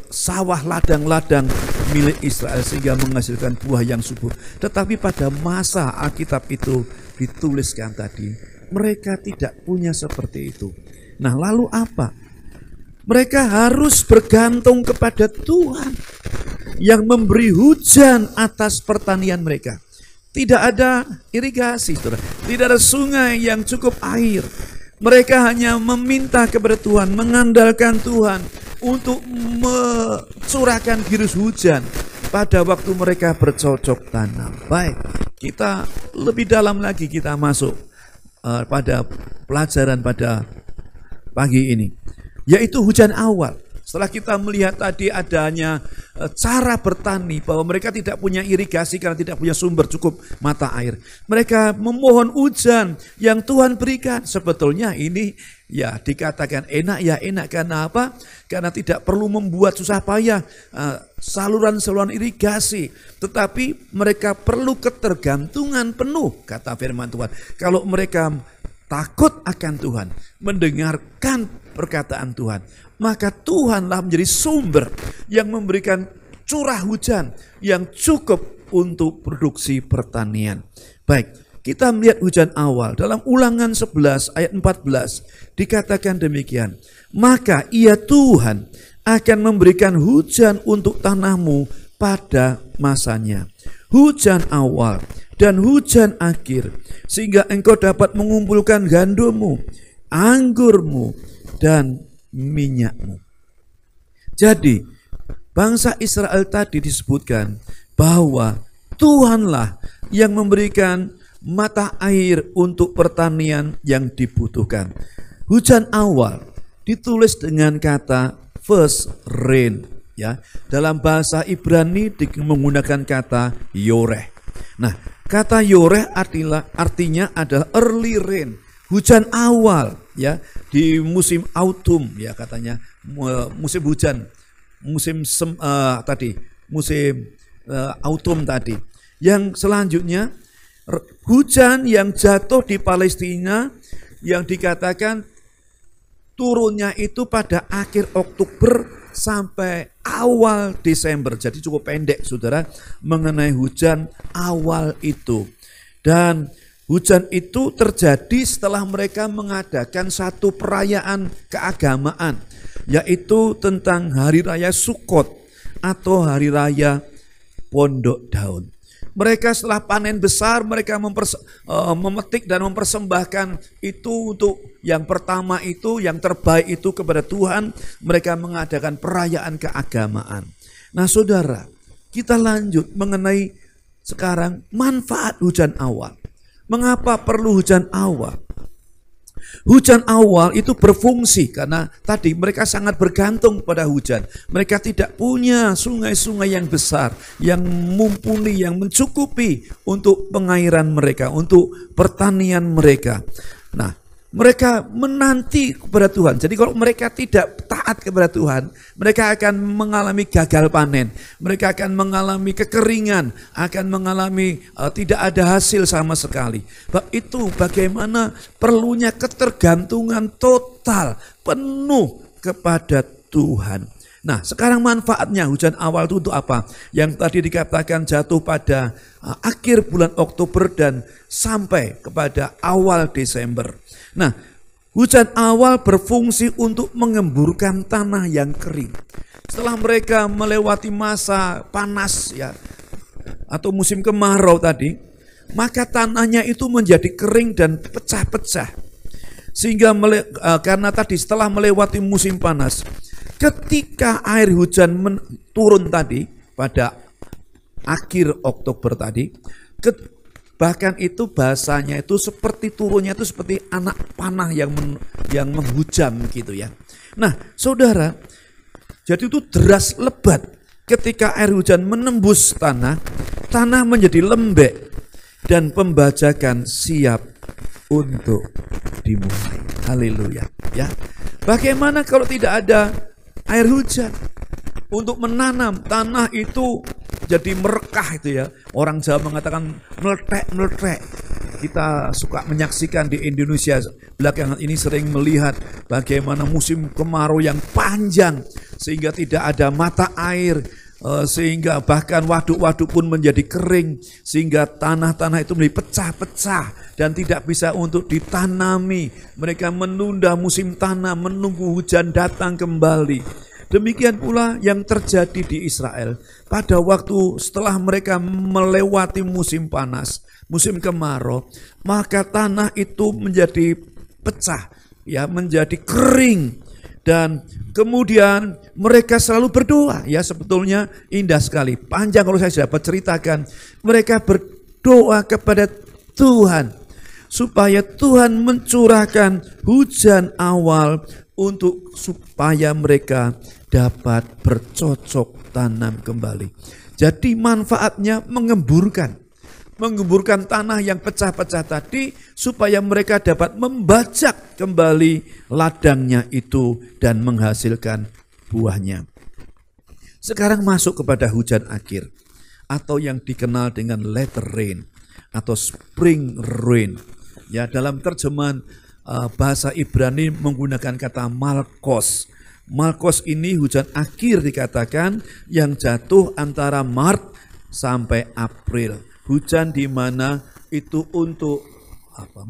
sawah ladang-ladang milik Israel sehingga menghasilkan buah yang subur. Tetapi pada masa Alkitab itu dituliskan tadi, mereka tidak punya seperti itu. Nah, lalu apa? Mereka harus bergantung kepada Tuhan yang memberi hujan atas pertanian mereka. Tidak ada irigasi, saudara. Tidak ada sungai yang cukup air. Mereka hanya meminta kepada Tuhan, mengandalkan Tuhan untuk mencurahkan virus hujan pada waktu mereka bercocok tanam. Baik, kita lebih dalam lagi kita masuk pada pelajaran pada pagi ini, yaitu hujan awal. Setelah kita melihat tadi adanya cara bertani, bahwa mereka tidak punya irigasi karena tidak punya sumber cukup mata air. Mereka memohon hujan yang Tuhan berikan. Sebetulnya ini ya dikatakan enak, ya enak karena apa? Karena tidak perlu membuat susah payah saluran-saluran irigasi. Tetapi mereka perlu ketergantungan penuh, kata firman Tuhan. Kalau mereka takut akan Tuhan, mendengarkan perkataan Tuhan, maka Tuhanlah menjadi sumber yang memberikan curah hujan yang cukup untuk produksi pertanian. Baik, kita melihat hujan awal dalam Ulangan 11 ayat 14 dikatakan demikian. Maka Ia Tuhan akan memberikan hujan untuk tanahmu pada masanya, hujan awal dan hujan akhir, sehingga engkau dapat mengumpulkan gandummu, anggurmu, dan minyakmu. Jadi bangsa Israel tadi disebutkan bahwa Tuhanlah yang memberikan mata air untuk pertanian yang dibutuhkan. Hujan awal ditulis dengan kata first rain, ya. Dalam bahasa Ibrani menggunakan kata yoreh. Nah, kata yoreh artinya adalah early rain, hujan awal, ya, di musim autumn, ya, katanya musim hujan, musim autumn tadi. Yang selanjutnya, hujan yang jatuh di Palestina yang dikatakan turunnya itu pada akhir Oktober sampai awal Desember. Jadi cukup pendek saudara mengenai hujan awal itu. Dan hujan itu terjadi setelah mereka mengadakan satu perayaan keagamaan, yaitu tentang Hari Raya Sukot atau Hari Raya Pondok Daun. Mereka setelah panen besar, mereka memetik dan mempersembahkan itu untuk yang pertama itu, yang terbaik itu kepada Tuhan. Mereka mengadakan perayaan keagamaan. Nah saudara, kita lanjut mengenai sekarang manfaat hujan awal. Mengapa perlu hujan awal? Hujan awal itu berfungsi karena tadi mereka sangat bergantung pada hujan. Mereka tidak punya sungai-sungai yang besar, yang mumpuni, yang mencukupi untuk pengairan mereka, untuk pertanian mereka. Nah, mereka menanti kepada Tuhan. Jadi kalau mereka tidak taat kepada Tuhan, mereka akan mengalami gagal panen. Mereka akan mengalami kekeringan, akan mengalami tidak ada hasil sama sekali. Itu bagaimana perlunya ketergantungan total, penuh kepada Tuhan. Nah, sekarang manfaatnya hujan awal itu untuk apa? Yang tadi dikatakan jatuh pada akhir bulan Oktober dan sampai kepada awal Desember. Nah, hujan awal berfungsi untuk mengemburkan tanah yang kering. Setelah mereka melewati masa panas ya atau musim kemarau tadi, maka tanahnya itu menjadi kering dan pecah-pecah. Sehingga karena tadi setelah melewati musim panas, ketika air hujan turun tadi pada akhir Oktober tadi, bahkan itu bahasanya itu seperti turunnya itu seperti anak panah yang menghujam gitu ya. Nah saudara, jadi itu deras lebat ketika air hujan menembus tanah, tanah menjadi lembek dan pembajakan siap untuk dimulai. Haleluya ya. Bagaimana kalau tidak ada air hujan untuk menanam? Tanah itu jadi merekah itu ya. Orang Jawa mengatakan meletek-meletek. Kita suka menyaksikan di Indonesia belakangan ini sering melihat bagaimana musim kemarau yang panjang sehingga tidak ada mata air, sehingga bahkan waduk-waduk pun menjadi kering, sehingga tanah-tanah itu menjadi pecah-pecah dan tidak bisa untuk ditanami. Mereka menunda musim tanam, menunggu hujan datang kembali. Demikian pula yang terjadi di Israel pada waktu setelah mereka melewati musim panas, musim kemarau, maka tanah itu menjadi pecah, ya, menjadi kering. Dan kemudian mereka selalu berdoa, ya sebetulnya indah sekali. Panjang kalau saya dapat ceritakan, mereka berdoa kepada Tuhan supaya Tuhan mencurahkan hujan awal untuk supaya mereka dapat bercocok tanam kembali. Jadi manfaatnya mengemburkan tanah yang pecah-pecah tadi supaya mereka dapat membajak kembali ladangnya itu dan menghasilkan buahnya. Sekarang masuk kepada hujan akhir atau yang dikenal dengan latter rain atau spring rain. Ya, dalam terjemahan bahasa Ibrani menggunakan kata malkos. Malkos ini hujan akhir dikatakan yang jatuh antara Maret sampai April. Hujan di mana itu untuk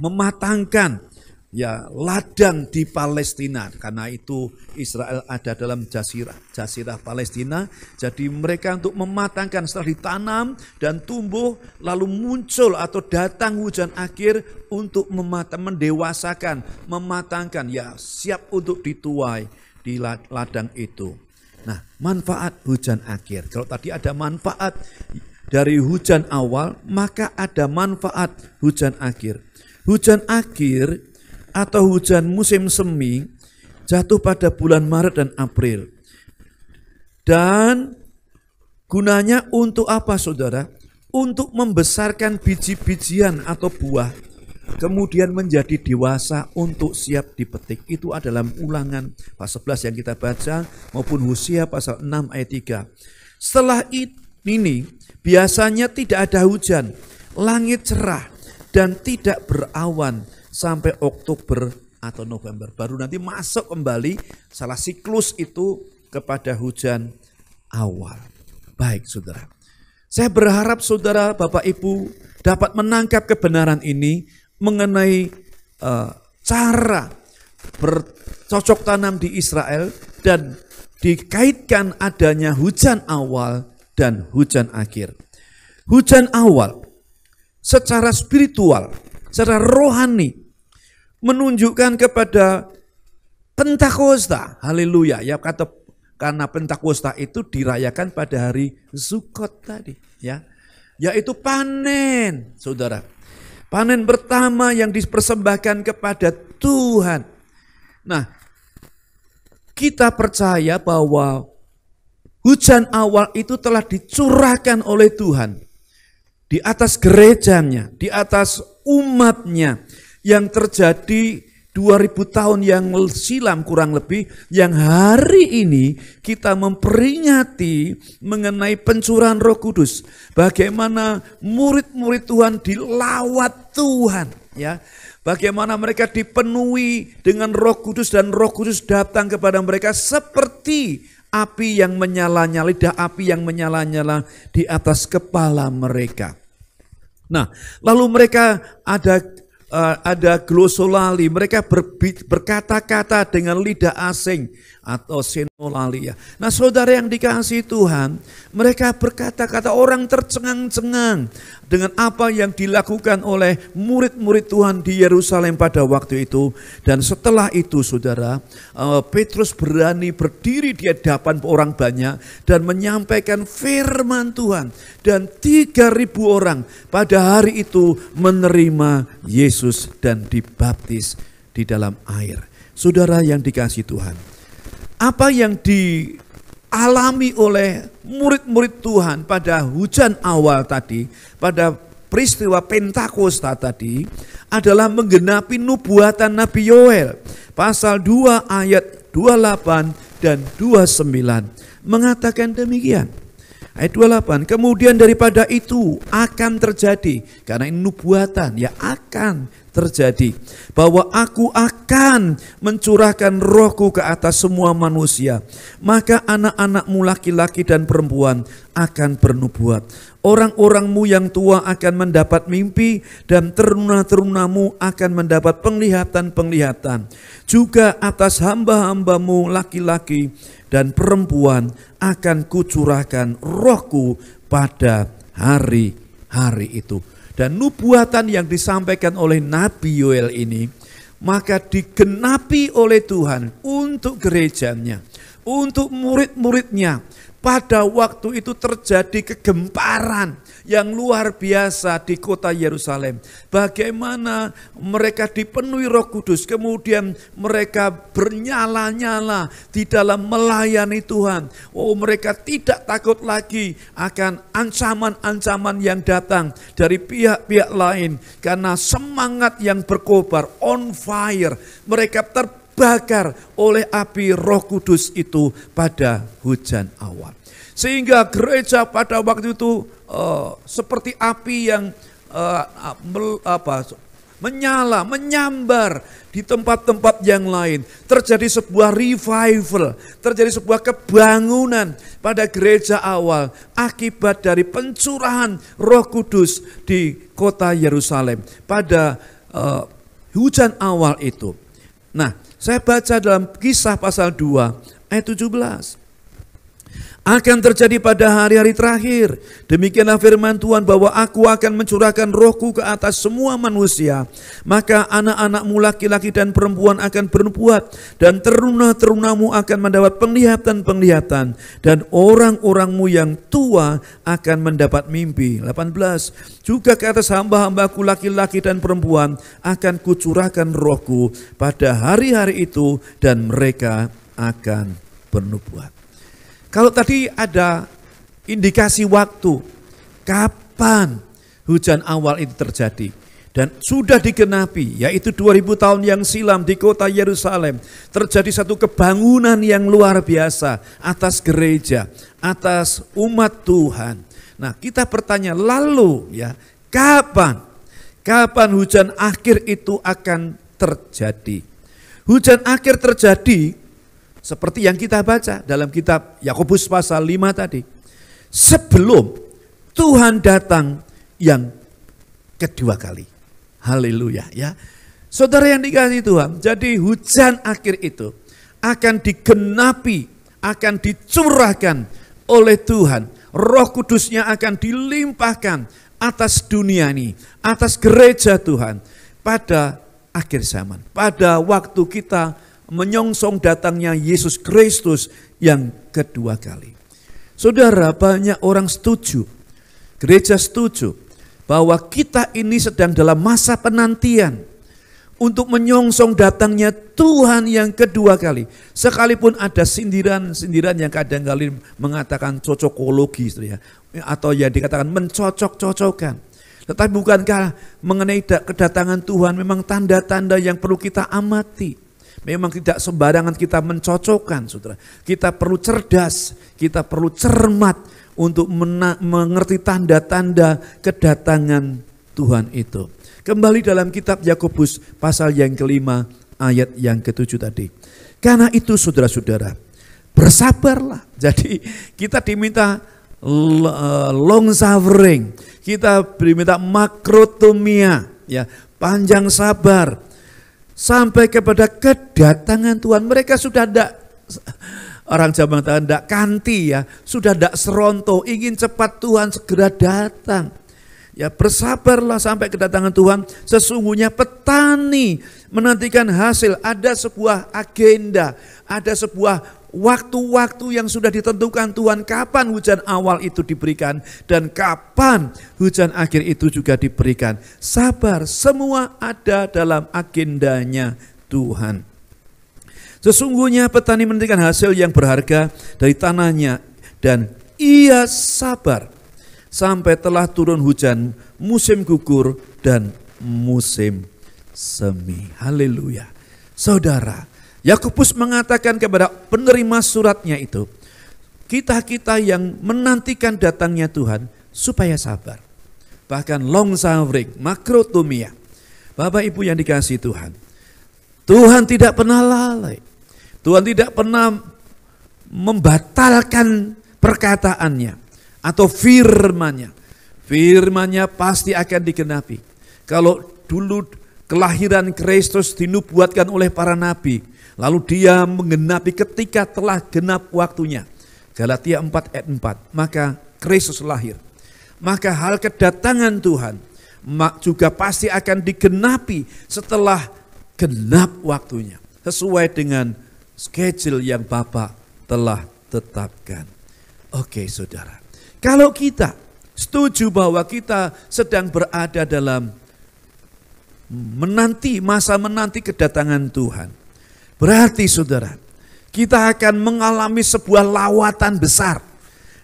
mematangkan ya ladang di Palestina, karena itu Israel ada dalam jazirah Palestina. Jadi mereka untuk mematangkan setelah ditanam dan tumbuh lalu muncul atau datang hujan akhir untuk mendewasakan, mematangkan, ya siap untuk dituai di ladang itu. Nah, manfaat hujan akhir. Kalau tadi ada manfaat dari hujan awal, maka ada manfaat hujan akhir. Hujan akhir atau hujan musim semi jatuh pada bulan Maret dan April. Dan gunanya untuk apa saudara? Untuk membesarkan biji-bijian atau buah, kemudian menjadi dewasa untuk siap dipetik. Itu adalah Ulangan pasal 11 yang kita baca maupun Hosea pasal 6 ayat 3. Setelah itu ini biasanya tidak ada hujan, langit cerah dan tidak berawan sampai Oktober atau November. Baru nanti masuk kembali salah siklus itu kepada hujan awal. Baik saudara, saya berharap saudara, Bapak Ibu dapat menangkap kebenaran ini mengenai cara bercocok tanam di Israel dan dikaitkan adanya hujan awal dan hujan akhir. Hujan awal secara spiritual, secara rohani menunjukkan kepada Pentakosta. Haleluya. Ya, karena Pentakosta itu dirayakan pada hari Sukkot tadi, ya. Yaitu panen, saudara. Panen pertama yang dipersembahkan kepada Tuhan. Nah, kita percaya bahwa hujan awal itu telah dicurahkan oleh Tuhan di atas gerejanya, di atas umatnya yang terjadi 2000 tahun yang silam kurang lebih, yang hari ini kita memperingati mengenai pencurahan Roh Kudus. Bagaimana murid-murid Tuhan dilawat Tuhan, ya. Bagaimana mereka dipenuhi dengan Roh Kudus dan Roh Kudus datang kepada mereka seperti api yang menyala-nyala, lidah api yang menyala-nyala di atas kepala mereka. Nah, lalu mereka ada glosolali, mereka berkata-kata dengan lidah asing atau senolali, ya. Nah, saudara yang dikasihi Tuhan, mereka berkata-kata, orang tercengang-cengang dengan apa yang dilakukan oleh murid-murid Tuhan di Yerusalem pada waktu itu. Dan setelah itu saudara, Petrus berani berdiri di hadapan orang banyak dan menyampaikan firman Tuhan. Dan 3.000 orang pada hari itu menerima Yesus dan dibaptis di dalam air. Saudara yang dikasihi Tuhan, apa yang dialami oleh murid-murid Tuhan pada hujan awal tadi, pada peristiwa Pentakosta tadi, adalah menggenapi nubuatan Nabi Yoel. Pasal 2 ayat 28 dan 29 mengatakan demikian. Ayat 28, kemudian daripada itu akan terjadi, karena ini nubuatan, ya akan terjadi, bahwa aku akan mencurahkan rohku ke atas semua manusia. Maka anak-anakmu laki-laki dan perempuan akan bernubuat. Orang-orangmu yang tua akan mendapat mimpi dan teruna-terunamu akan mendapat penglihatan-penglihatan. Juga atas hamba-hambamu laki-laki dan perempuan akan kucurahkan rohku pada hari-hari itu. Dan nubuatan yang disampaikan oleh Nabi Yoel ini maka digenapi oleh Tuhan untuk gerejanya, untuk murid-muridnya. Pada waktu itu terjadi kegemparan yang luar biasa di kota Yerusalem. Bagaimana mereka dipenuhi Roh Kudus, kemudian mereka bernyala-nyala di dalam melayani Tuhan. Oh, mereka tidak takut lagi akan ancaman-ancaman yang datang dari pihak-pihak lain. Karena semangat yang berkobar, on fire, mereka terbakar oleh api Roh Kudus itu pada hujan awal. Sehingga gereja pada waktu itu seperti api yang menyala, menyambar di tempat-tempat yang lain. Terjadi sebuah revival, terjadi sebuah kebangunan pada gereja awal akibat dari pencurahan Roh Kudus di kota Yerusalem pada hujan awal itu. Nah, saya baca dalam Kisah pasal 2 ayat 17. Akan terjadi pada hari-hari terakhir, demikianlah firman Tuhan, bahwa aku akan mencurahkan rohku ke atas semua manusia. Maka anak-anakmu laki-laki dan perempuan akan bernubuat, dan teruna-terunamu akan mendapat penglihatan-penglihatan, dan orang-orangmu yang tua akan mendapat mimpi. 18. Juga ke atas hamba-hambaku laki-laki dan perempuan akan kucurahkan rohku pada hari-hari itu, dan mereka akan bernubuat. Kalau tadi ada indikasi waktu kapan hujan awal itu terjadi dan sudah digenapi, yaitu 2000 tahun yang silam di kota Yerusalem terjadi satu kebangunan yang luar biasa atas gereja, atas umat Tuhan. Nah, kita bertanya, lalu ya, kapan hujan akhir itu akan terjadi? Hujan akhir terjadi seperti yang kita baca dalam kitab Yakobus pasal 5 tadi. Sebelum Tuhan datang yang kedua kali. Haleluya ya. Saudara yang dikasihi Tuhan, jadi hujan akhir itu akan digenapi, akan dicurahkan oleh Tuhan. Roh Kudusnya akan dilimpahkan atas dunia ini, atas gereja Tuhan pada akhir zaman. Pada waktu kita menyongsong datangnya Yesus Kristus yang kedua kali. Saudara, banyak orang setuju, gereja setuju bahwa kita ini sedang dalam masa penantian untuk menyongsong datangnya Tuhan yang kedua kali. Sekalipun ada sindiran-sindiran yang kadang-kali mengatakan cocokologi ya, atau yang dikatakan mencocok-cocokkan. Tetapi bukankah mengenai kedatangan Tuhan memang tanda-tanda yang perlu kita amati. Memang tidak sembarangan kita mencocokkan, saudara. Kita perlu cerdas, kita perlu cermat untuk mengerti tanda-tanda kedatangan Tuhan itu. Kembali dalam kitab Yakobus pasal yang kelima ayat yang ke-7 tadi. Karena itu saudara-saudara, bersabarlah. Jadi kita diminta long suffering, kita diminta makrotomia, ya, panjang sabar sampai kepada kedatangan Tuhan. Mereka sudah tidak, orang zaman tidak kanti ya, sudah tidak seronto, ingin cepat Tuhan segera datang. Ya, bersabarlah sampai kedatangan Tuhan. Sesungguhnya petani menantikan hasil. Ada sebuah agenda, ada sebuah waktu-waktu yang sudah ditentukan Tuhan. Kapan hujan awal itu diberikan dan kapan hujan akhir itu juga diberikan. Sabar, semua ada dalam agendanya Tuhan. Sesungguhnya petani menantikan hasil yang berharga dari tanahnya dan ia sabar sampai telah turun hujan musim gugur dan musim semi. Haleluya. Saudara, Yakobus mengatakan kepada penerima suratnya itu, kita-kita yang menantikan datangnya Tuhan supaya sabar. Bahkan long suffering, makrotomia. Bapak Ibu yang dikasihi Tuhan, Tuhan tidak pernah lalai. Tuhan tidak pernah membatalkan perkataannya atau firman-Nya. Firman-Nya pasti akan digenapi. Kalau dulu kelahiran Kristus dinubuatkan oleh para nabi, lalu dia menggenapi ketika telah genap waktunya. Galatia 4 ayat 4, maka Kristus lahir. Maka hal kedatangan Tuhan juga pasti akan digenapi setelah genap waktunya. Sesuai dengan schedule yang Bapa telah tetapkan. Oke saudara, kalau kita setuju bahwa kita sedang berada dalam masa menanti kedatangan Tuhan, berarti saudara, kita akan mengalami sebuah lawatan besar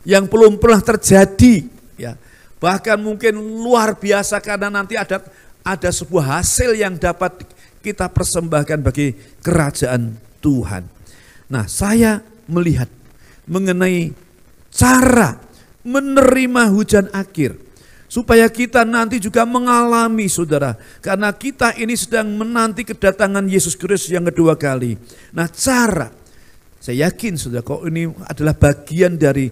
yang belum pernah terjadi, ya. Bahkan mungkin luar biasa karena nanti ada sebuah hasil yang dapat kita persembahkan bagi kerajaan Tuhan. Nah, saya melihat mengenai cara menerima hujan akhir supaya kita nanti juga mengalami, saudara, karena kita ini sedang menanti kedatangan Yesus Kristus yang kedua kali. Nah, cara, saya yakin saudara, kok ini adalah bagian dari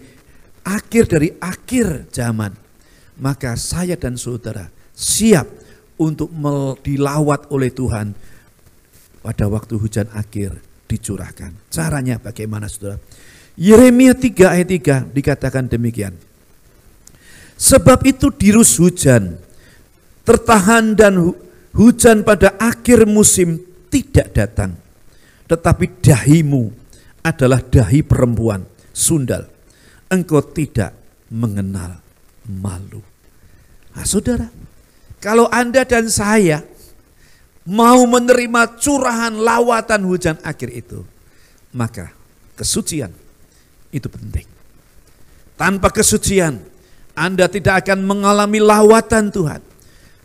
akhir zaman, maka saya dan saudara siap untuk dilawat oleh Tuhan pada waktu hujan akhir dicurahkan. Caranya bagaimana, saudara? Yeremia 3 ayat 3 dikatakan demikian. Sebab itu dirus hujan, tertahan dan hujan pada akhir musim tidak datang. Tetapi dahimu adalah dahi perempuan sundal. Engkau tidak mengenal malu. Nah, saudara, kalau Anda dan saya mau menerima curahan lawatan hujan akhir itu, maka kesucian itu penting. Tanpa kesucian, Anda tidak akan mengalami lawatan Tuhan.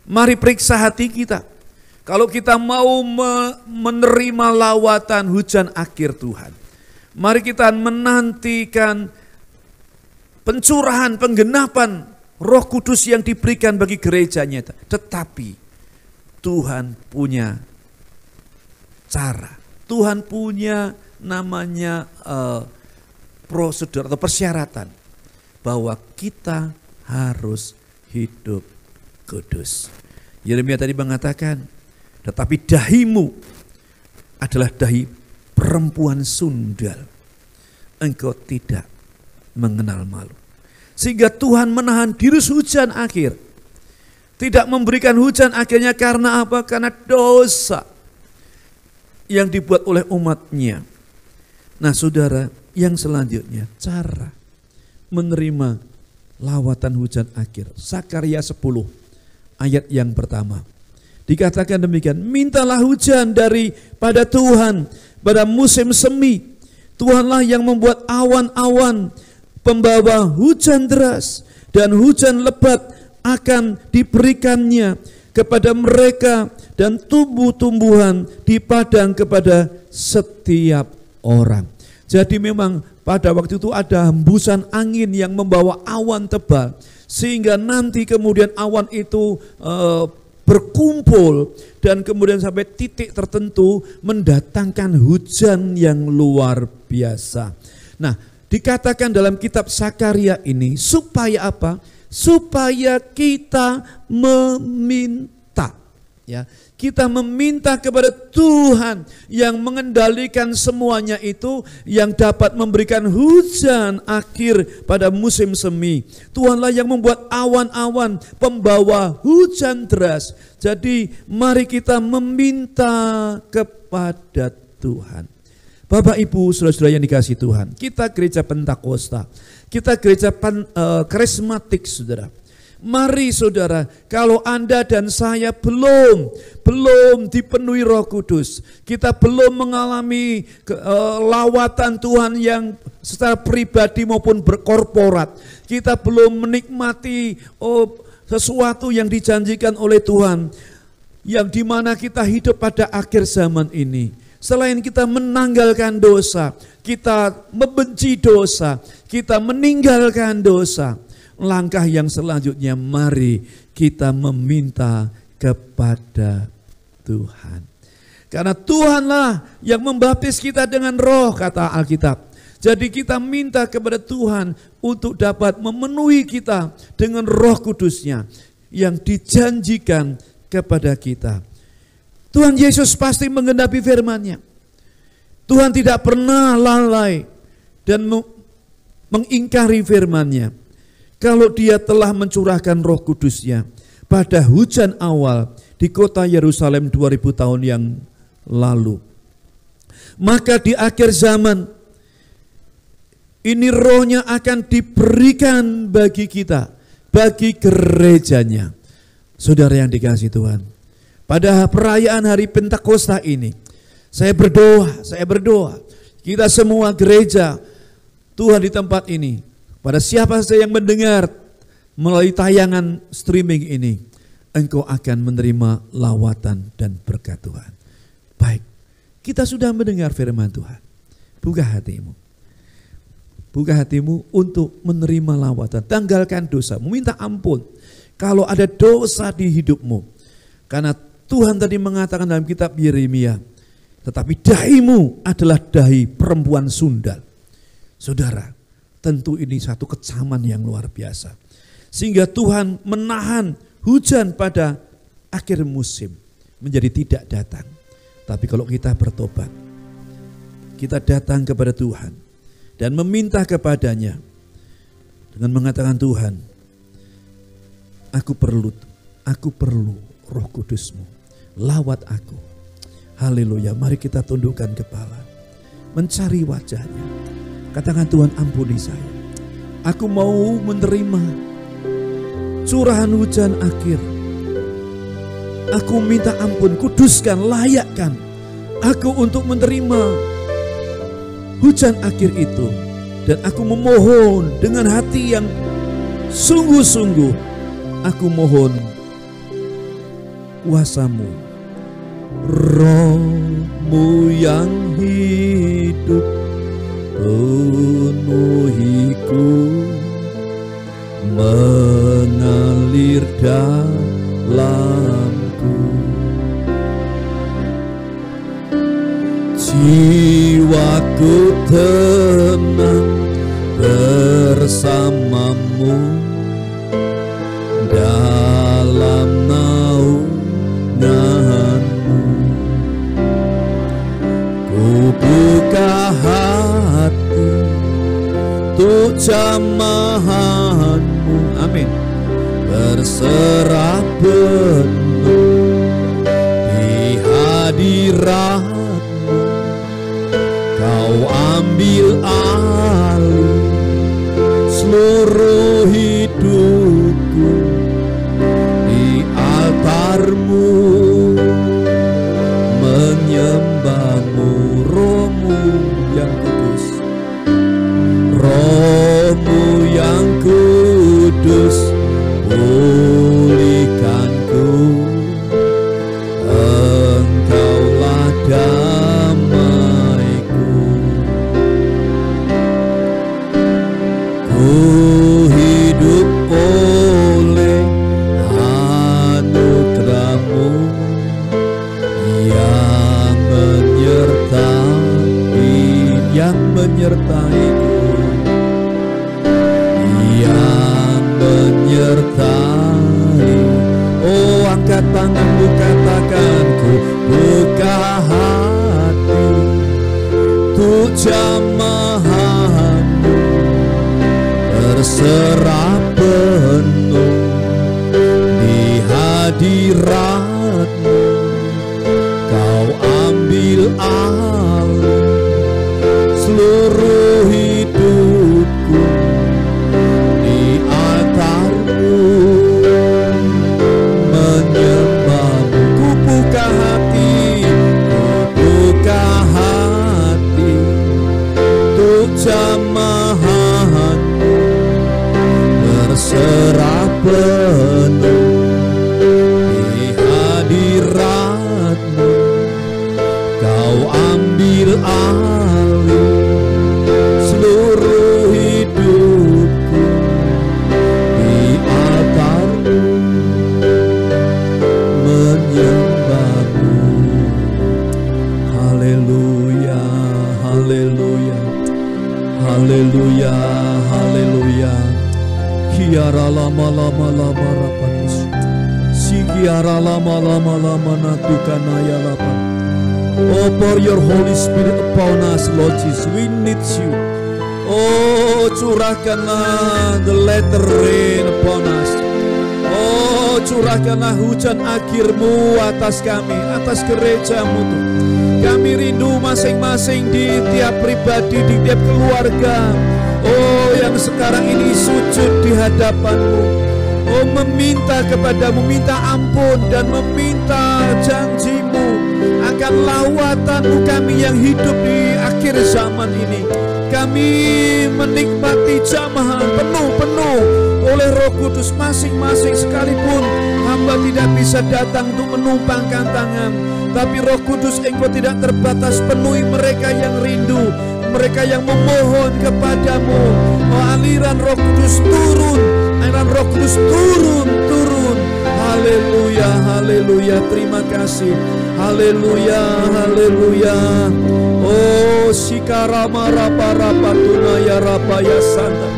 Mari periksa hati kita. Kalau kita mau menerima lawatan hujan akhir Tuhan, mari kita menantikan pencurahan, penggenapan Roh Kudus yang diberikan bagi gerejanya. Tetapi Tuhan punya cara. Tuhan punya namanya prosedur atau persyaratan bahwa kita harus hidup kudus. Yeremia tadi mengatakan, tetapi dahimu adalah dahi perempuan sundal. Engkau tidak mengenal malu. Sehingga Tuhan menahan dirus hujan akhir. Tidak memberikan hujan akhirnya karena apa? Karena dosa yang dibuat oleh umatnya. Nah saudara, yang selanjutnya cara menerima lawatan hujan akhir. Sakaria 10 ayat yang pertama. Dikatakan demikian, mintalah hujan daripada Tuhan pada musim semi. Tuhanlah yang membuat awan-awan pembawa hujan deras dan hujan lebat akan diberikannya kepada mereka dan tumbuh-tumbuhan di padang kepada setiap orang. Jadi memang pada waktu itu ada hembusan angin yang membawa awan tebal, sehingga nanti kemudian awan itu berkumpul dan kemudian sampai titik tertentu mendatangkan hujan yang luar biasa. Nah, dikatakan dalam kitab Sakaria ini supaya apa? Supaya kita meminta, ya. Kita meminta kepada Tuhan yang mengendalikan semuanya itu, yang dapat memberikan hujan akhir pada musim semi. Tuhanlah yang membuat awan-awan pembawa hujan deras. Jadi mari kita meminta kepada Tuhan. Bapak Ibu saudara-saudara yang dikasihi Tuhan, kita gereja Pentakosta, kita gereja karismatik saudara. Mari saudara, kalau Anda dan saya belum dipenuhi Roh Kudus, kita belum mengalami lawatan Tuhan yang secara pribadi maupun berkorporat, kita belum menikmati sesuatu yang dijanjikan oleh Tuhan, yang dimana kita hidup pada akhir zaman ini. Selain kita menanggalkan dosa, kita membenci dosa, kita meninggalkan dosa, langkah yang selanjutnya mari kita meminta kepada Tuhan. Karena Tuhanlah yang membaptis kita dengan roh, kata Alkitab. Jadi kita minta kepada Tuhan untuk dapat memenuhi kita dengan Roh Kudusnya yang dijanjikan kepada kita. Tuhan Yesus pasti menggenapi firman-Nya. Tuhan tidak pernah lalai dan mengingkari firman-Nya. Kalau Dia telah mencurahkan Roh Kudus-Nya pada hujan awal di kota Yerusalem 2000 tahun yang lalu, maka di akhir zaman ini Roh-Nya akan diberikan bagi kita, bagi gerejanya. Saudara yang dikasihi Tuhan, pada perayaan hari Pentakosta ini saya berdoa kita semua gereja Tuhan di tempat ini, pada siapa saja yang mendengar melalui tayangan streaming ini, engkau akan menerima lawatan dan berkat Tuhan. Baik, kita sudah mendengar firman Tuhan. Buka hatimu. Buka hatimu untuk menerima lawatan. Tanggalkan dosa, meminta ampun kalau ada dosa di hidupmu. Karena Tuhan tadi mengatakan dalam kitab Yeremia, tetapi dahimu adalah dahi perempuan sundal. Saudara, tentu ini satu kecaman yang luar biasa. Sehingga Tuhan menahan hujan pada akhir musim menjadi tidak datang. Tapi kalau kita bertobat, kita datang kepada Tuhan dan meminta kepadanya dengan mengatakan, Tuhan, aku perlu Roh Kudus-Mu, lawat aku. Haleluya, mari kita tundukkan kepala, mencari wajah-Nya. Katakan, Tuhan, ampuni saya. Aku mau menerima curahan hujan akhir. Aku minta ampun, kuduskan, layakkan aku untuk menerima hujan akhir itu. Dan aku memohon dengan hati yang sungguh-sungguh, aku mohon kuasa-Mu, Roh-Mu yang hidup penuhiku mengalir dalamku. Jiwaku tenang bersamamu dalam naunganmu. Ku buka hati untuk jamahanmu, amin, berserah penuh di hadiratmu. Kau ambil alih seluruh hidupku di altarmu, menyembahmu. Rohmu yang kudus, Rohmu yang kudus, pulihkanku. Engkaulah damaiku. Ku hidup oleh anugerahmu yang menyertaiku, yang menyertai. Oh, angkat tanganmu, katakan, ku buka hati untuk jamahanmu, berserah penuh di hadiratmu. Kau ambil alih seluruh hidupku di altarmu, menyembahmu. Ku buka hati untuk jamahanmu, berserah penuh di hadiratmu. Kau ambil alih seluruh hidupku di altarmu, menyembahmu. Haleluya, haleluya, haleluya, haleluya. Kiara lama lama lama rapatus, si kiara lama lama lama natukana ya lapan. Oh, pour your Holy Spirit upon us, Lord Jesus. We need you. Oh, curahkanlah the latter rain upon us. Oh, curahkanlah hujan akhir-Mu atas kami, atas gereja-Mu Tuhan. Kami rindu masing-masing di tiap pribadi, di tiap keluarga. Oh, yang sekarang ini sujud di hadapan-Mu. Oh, meminta kepadamu, minta ampun dan meminta janji-Mu akan lawatan-Mu kami yang hidup di akhir zaman ini. Kami menikmati jamahan penuh-penuh oleh Roh Kudus masing-masing, sekalipun hamba tidak bisa datang untuk menumpangkan tangan, tapi Roh Kudus Engkau tidak terbatas, penuhi mereka yang rindu, mereka yang memohon kepadamu. Oh, aliran Roh Kudus turun, aliran Roh Kudus turun. Haleluya, haleluya, terima kasih. Haleluya, haleluya. Oh, sikarama rapa rapa tunaya rapa ya santa.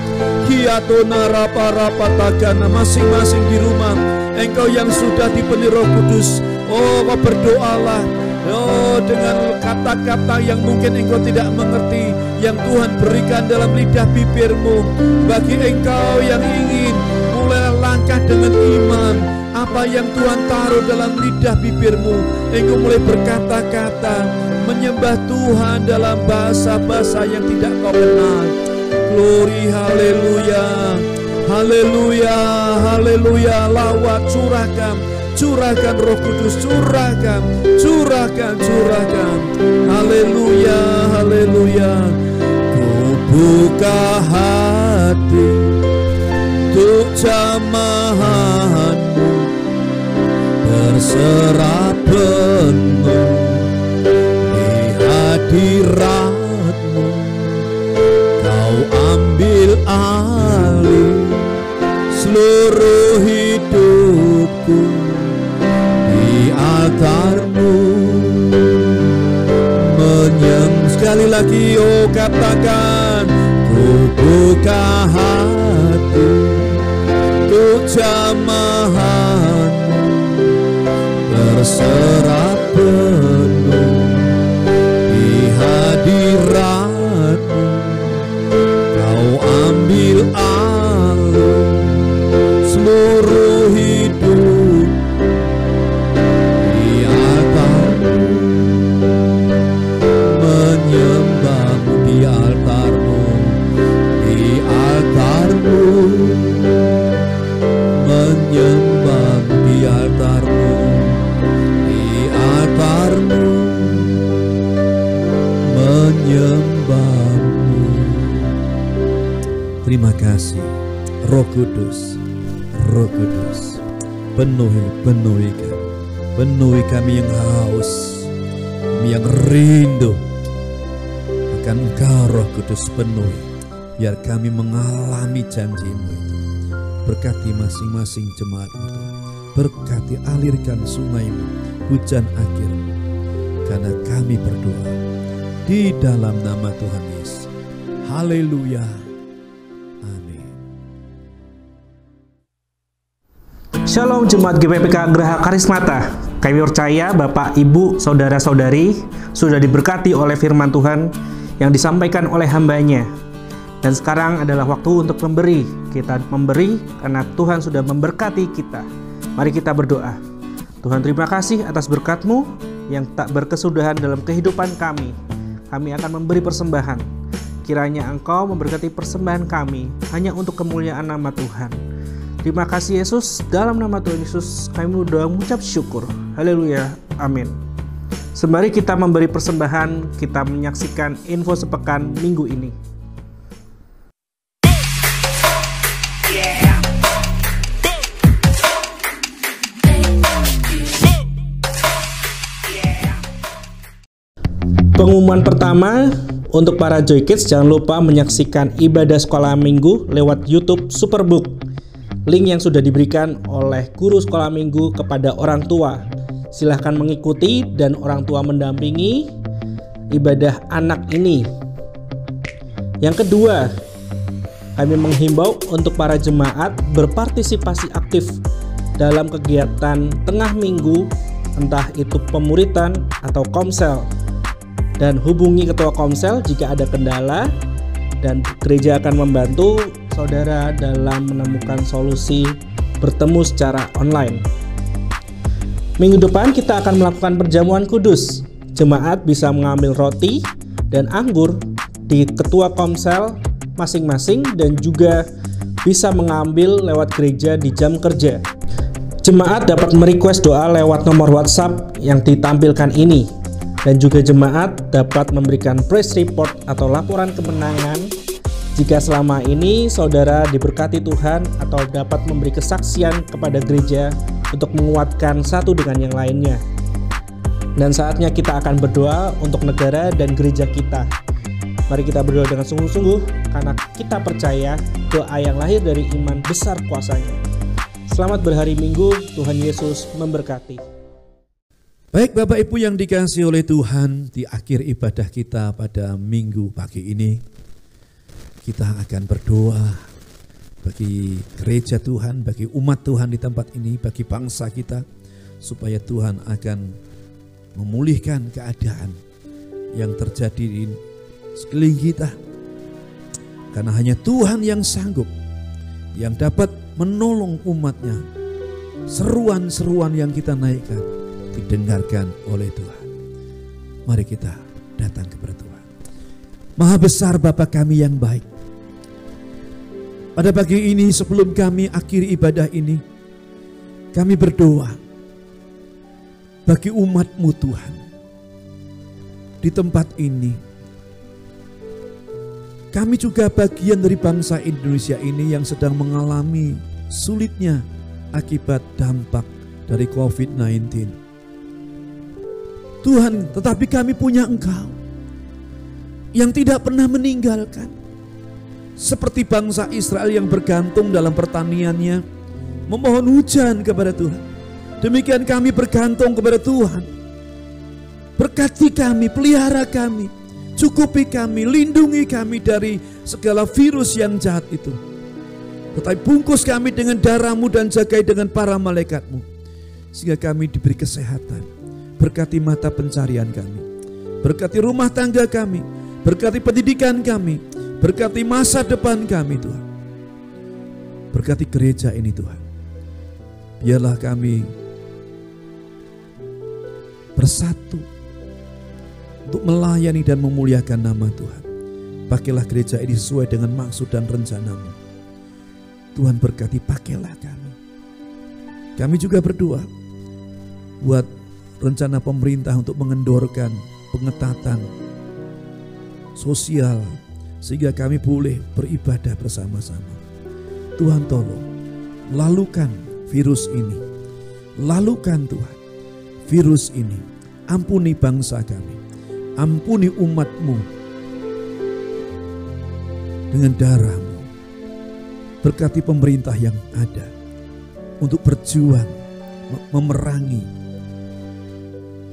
Kiatona rapa rapa tagana, masing-masing di rumah. Engkau yang sudah dipenuhi Roh Kudus, oh, kau berdoalah. Oh, dengan kata-kata yang mungkin engkau tidak mengerti, yang Tuhan berikan dalam lidah bibirmu. Bagi engkau yang ingin mulai langkah dengan iman, apa yang Tuhan taruh dalam lidah bibirmu, engkau mulai berkata-kata, menyembah Tuhan dalam bahasa-bahasa yang tidak kau kenal. Glory, haleluya, haleluya, haleluya. Lawat, curahkan Roh Kudus, curahkan. Haleluya, haleluya. Ku buka hati untuk jamahanmu, berserah penuh di hadiratmu. Kau ambil alih lagi, oh katakan, ku buka hati untuk jamahan-Mu, berserah penuh di hadirat-Mu. Kau ambil alih seluruh hidup di altar-Mu, menyembah-Mu di altar-Mu, di altar-Mu, menyembah-Mu di altar-Mu, di altar-Mu, menyembah-Mu. Terima kasih Roh Kudus, Roh Kudus, penuhi kami yang haus, kami yang rindu akan Engkau Roh Kudus. Penuhi, biar kami mengalami janji-Mu itu. Berkati masing-masing jemaat-Mu itu, berkati alirkan sungai-Mu, hujan akhir-Mu, karena kami berdoa di dalam nama Tuhan Yesus. Haleluya. Shalom Jemaat GPPK Graha Karismata. Kami percaya Bapak, Ibu, Saudara-saudari sudah diberkati oleh firman Tuhan yang disampaikan oleh hamba-Nya. Dan sekarang adalah waktu untuk memberi. Kita memberi karena Tuhan sudah memberkati kita. Mari kita berdoa. Tuhan, terima kasih atas berkat-Mu yang tak berkesudahan dalam kehidupan kami. Kami akan memberi persembahan. Kiranya Engkau memberkati persembahan kami hanya untuk kemuliaan nama Tuhan. Terima kasih Yesus, dalam nama Tuhan Yesus kami sudah mengucap syukur. Haleluya, amin. Sembari kita memberi persembahan, kita menyaksikan info sepekan minggu ini. Pengumuman pertama, untuk para Joy Kids jangan lupa menyaksikan ibadah sekolah minggu lewat YouTube Superbook. Link yang sudah diberikan oleh guru sekolah minggu kepada orang tua. Silahkan mengikuti dan orang tua mendampingi ibadah anak ini. Yang kedua, kami menghimbau untuk para jemaat berpartisipasi aktif dalam kegiatan tengah minggu, entah itu pemuritan atau komsel. Dan hubungi ketua komsel jika ada kendala, dan gereja akan membantu saudara dalam menemukan solusi bertemu secara online. Minggu depan kita akan melakukan perjamuan kudus. Jemaat bisa mengambil roti dan anggur di ketua komsel masing-masing dan juga bisa mengambil lewat gereja di jam kerja. Jemaat dapat merequest doa lewat nomor WhatsApp yang ditampilkan ini. Dan juga jemaat dapat memberikan praise report atau laporan kemenangan jika selama ini saudara diberkati Tuhan atau dapat memberi kesaksian kepada gereja untuk menguatkan satu dengan yang lainnya. Dan saatnya kita akan berdoa untuk negara dan gereja kita. Mari kita berdoa dengan sungguh-sungguh karena kita percaya doa yang lahir dari iman besar kuasanya. Selamat berhari Minggu, Tuhan Yesus memberkati. Baik Bapak Ibu yang dikasihi oleh Tuhan, di akhir ibadah kita pada minggu pagi ini, kita akan berdoa bagi gereja Tuhan, bagi umat Tuhan di tempat ini, bagi bangsa kita, supaya Tuhan akan memulihkan keadaan yang terjadi di sekeliling kita. Karena hanya Tuhan yang sanggup, yang dapat menolong umatnya. Seruan-seruan yang kita naikkan didengarkan oleh Tuhan. Mari kita datang kepada Tuhan. Maha besar Bapa kami yang baik, pada pagi ini sebelum kami akhiri ibadah ini, kami berdoa bagi umat-Mu Tuhan di tempat ini. Kami juga bagian dari bangsa Indonesia ini yang sedang mengalami sulitnya akibat dampak dari COVID-19. Tuhan, tetapi kami punya Engkau yang tidak pernah meninggalkan. Seperti bangsa Israel yang bergantung dalam pertaniannya, memohon hujan kepada Tuhan. Demikian kami bergantung kepada Tuhan. Berkati kami, pelihara kami. Cukupi kami, lindungi kami dari segala virus yang jahat itu. Tetapi bungkus kami dengan darah-Mu dan jagai dengan para malaikat-Mu. Sehingga kami diberi kesehatan. Berkati mata pencarian kami. Berkati rumah tangga kami. Berkati pendidikan kami. Berkati masa depan kami Tuhan. Berkati gereja ini Tuhan. Biarlah kami bersatu untuk melayani dan memuliakan nama Tuhan. Pakailah gereja ini sesuai dengan maksud dan rencana-Mu. Tuhan berkati, pakailah kami. Kami juga berdoa buat rencana pemerintah untuk mengendorkan pengetatan sosial sehingga kami boleh beribadah bersama-sama. Tuhan tolong, lalukan virus ini. Lalukan Tuhan virus ini. Ampuni bangsa kami. Ampuni umat-Mu dengan darah-Mu. Berkati pemerintah yang ada untuk berjuang memerangi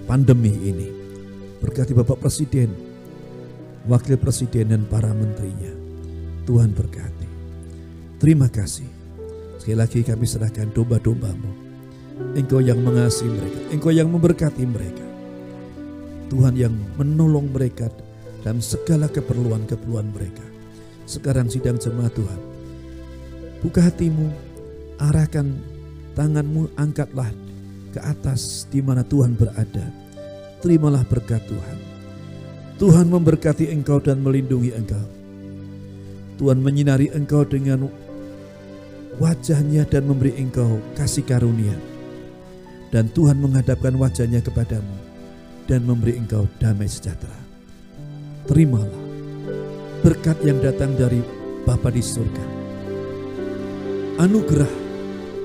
pandemi ini. Berkati Bapak Presiden, Wakil Presiden dan para menterinya. Tuhan berkati. Terima kasih. Sekali lagi kami serahkan domba-domba-Mu. Engkau yang mengasihi mereka, Engkau yang memberkati mereka. Tuhan yang menolong mereka dalam segala keperluan-keperluan mereka. Sekarang sidang jemaat Tuhan, buka hatimu, arahkan tanganmu, angkatlah ke atas di mana Tuhan berada. Terimalah berkat Tuhan. Tuhan memberkati engkau dan melindungi engkau. Tuhan menyinari engkau dengan wajahnya dan memberi engkau kasih karunia. Dan Tuhan menghadapkan wajahnya kepadamu dan memberi engkau damai sejahtera. Terimalah berkat yang datang dari Bapa di surga. Anugerah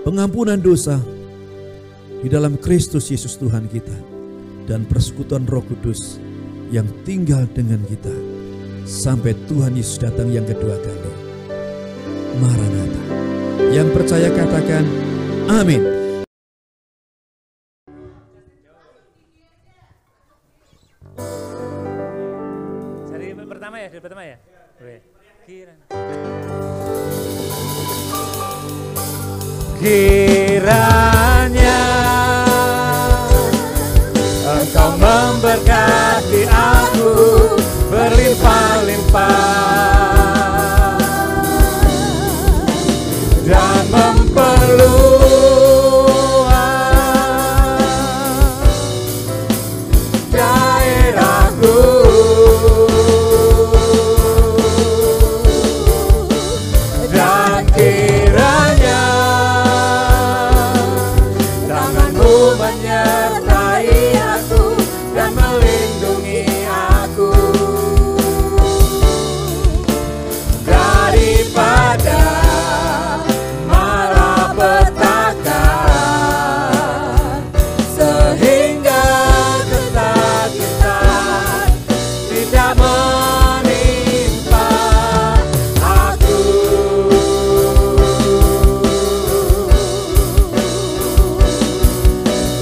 pengampunan dosa di dalam Kristus Yesus Tuhan kita dan persekutuan Roh Kudus yang tinggal dengan kita sampai Tuhan Yesus datang yang kedua kali. Maranatha. Yang percaya katakan amin. Dari pertama ya? Kiranya Engkau memberkati aku berlimpah-limpah dan memperluas daerahku. Dan kiranya tangan-Mu menyertai aku dan melindungi aku daripada malapetaka, sehingga kesakitan tidak menimpa aku.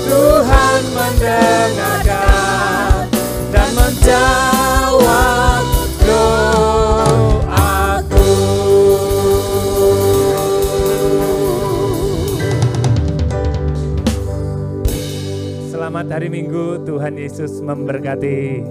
Tuhan mendengarkan dan menjawab doaku. Selamat hari Minggu, Tuhan Yesus memberkati.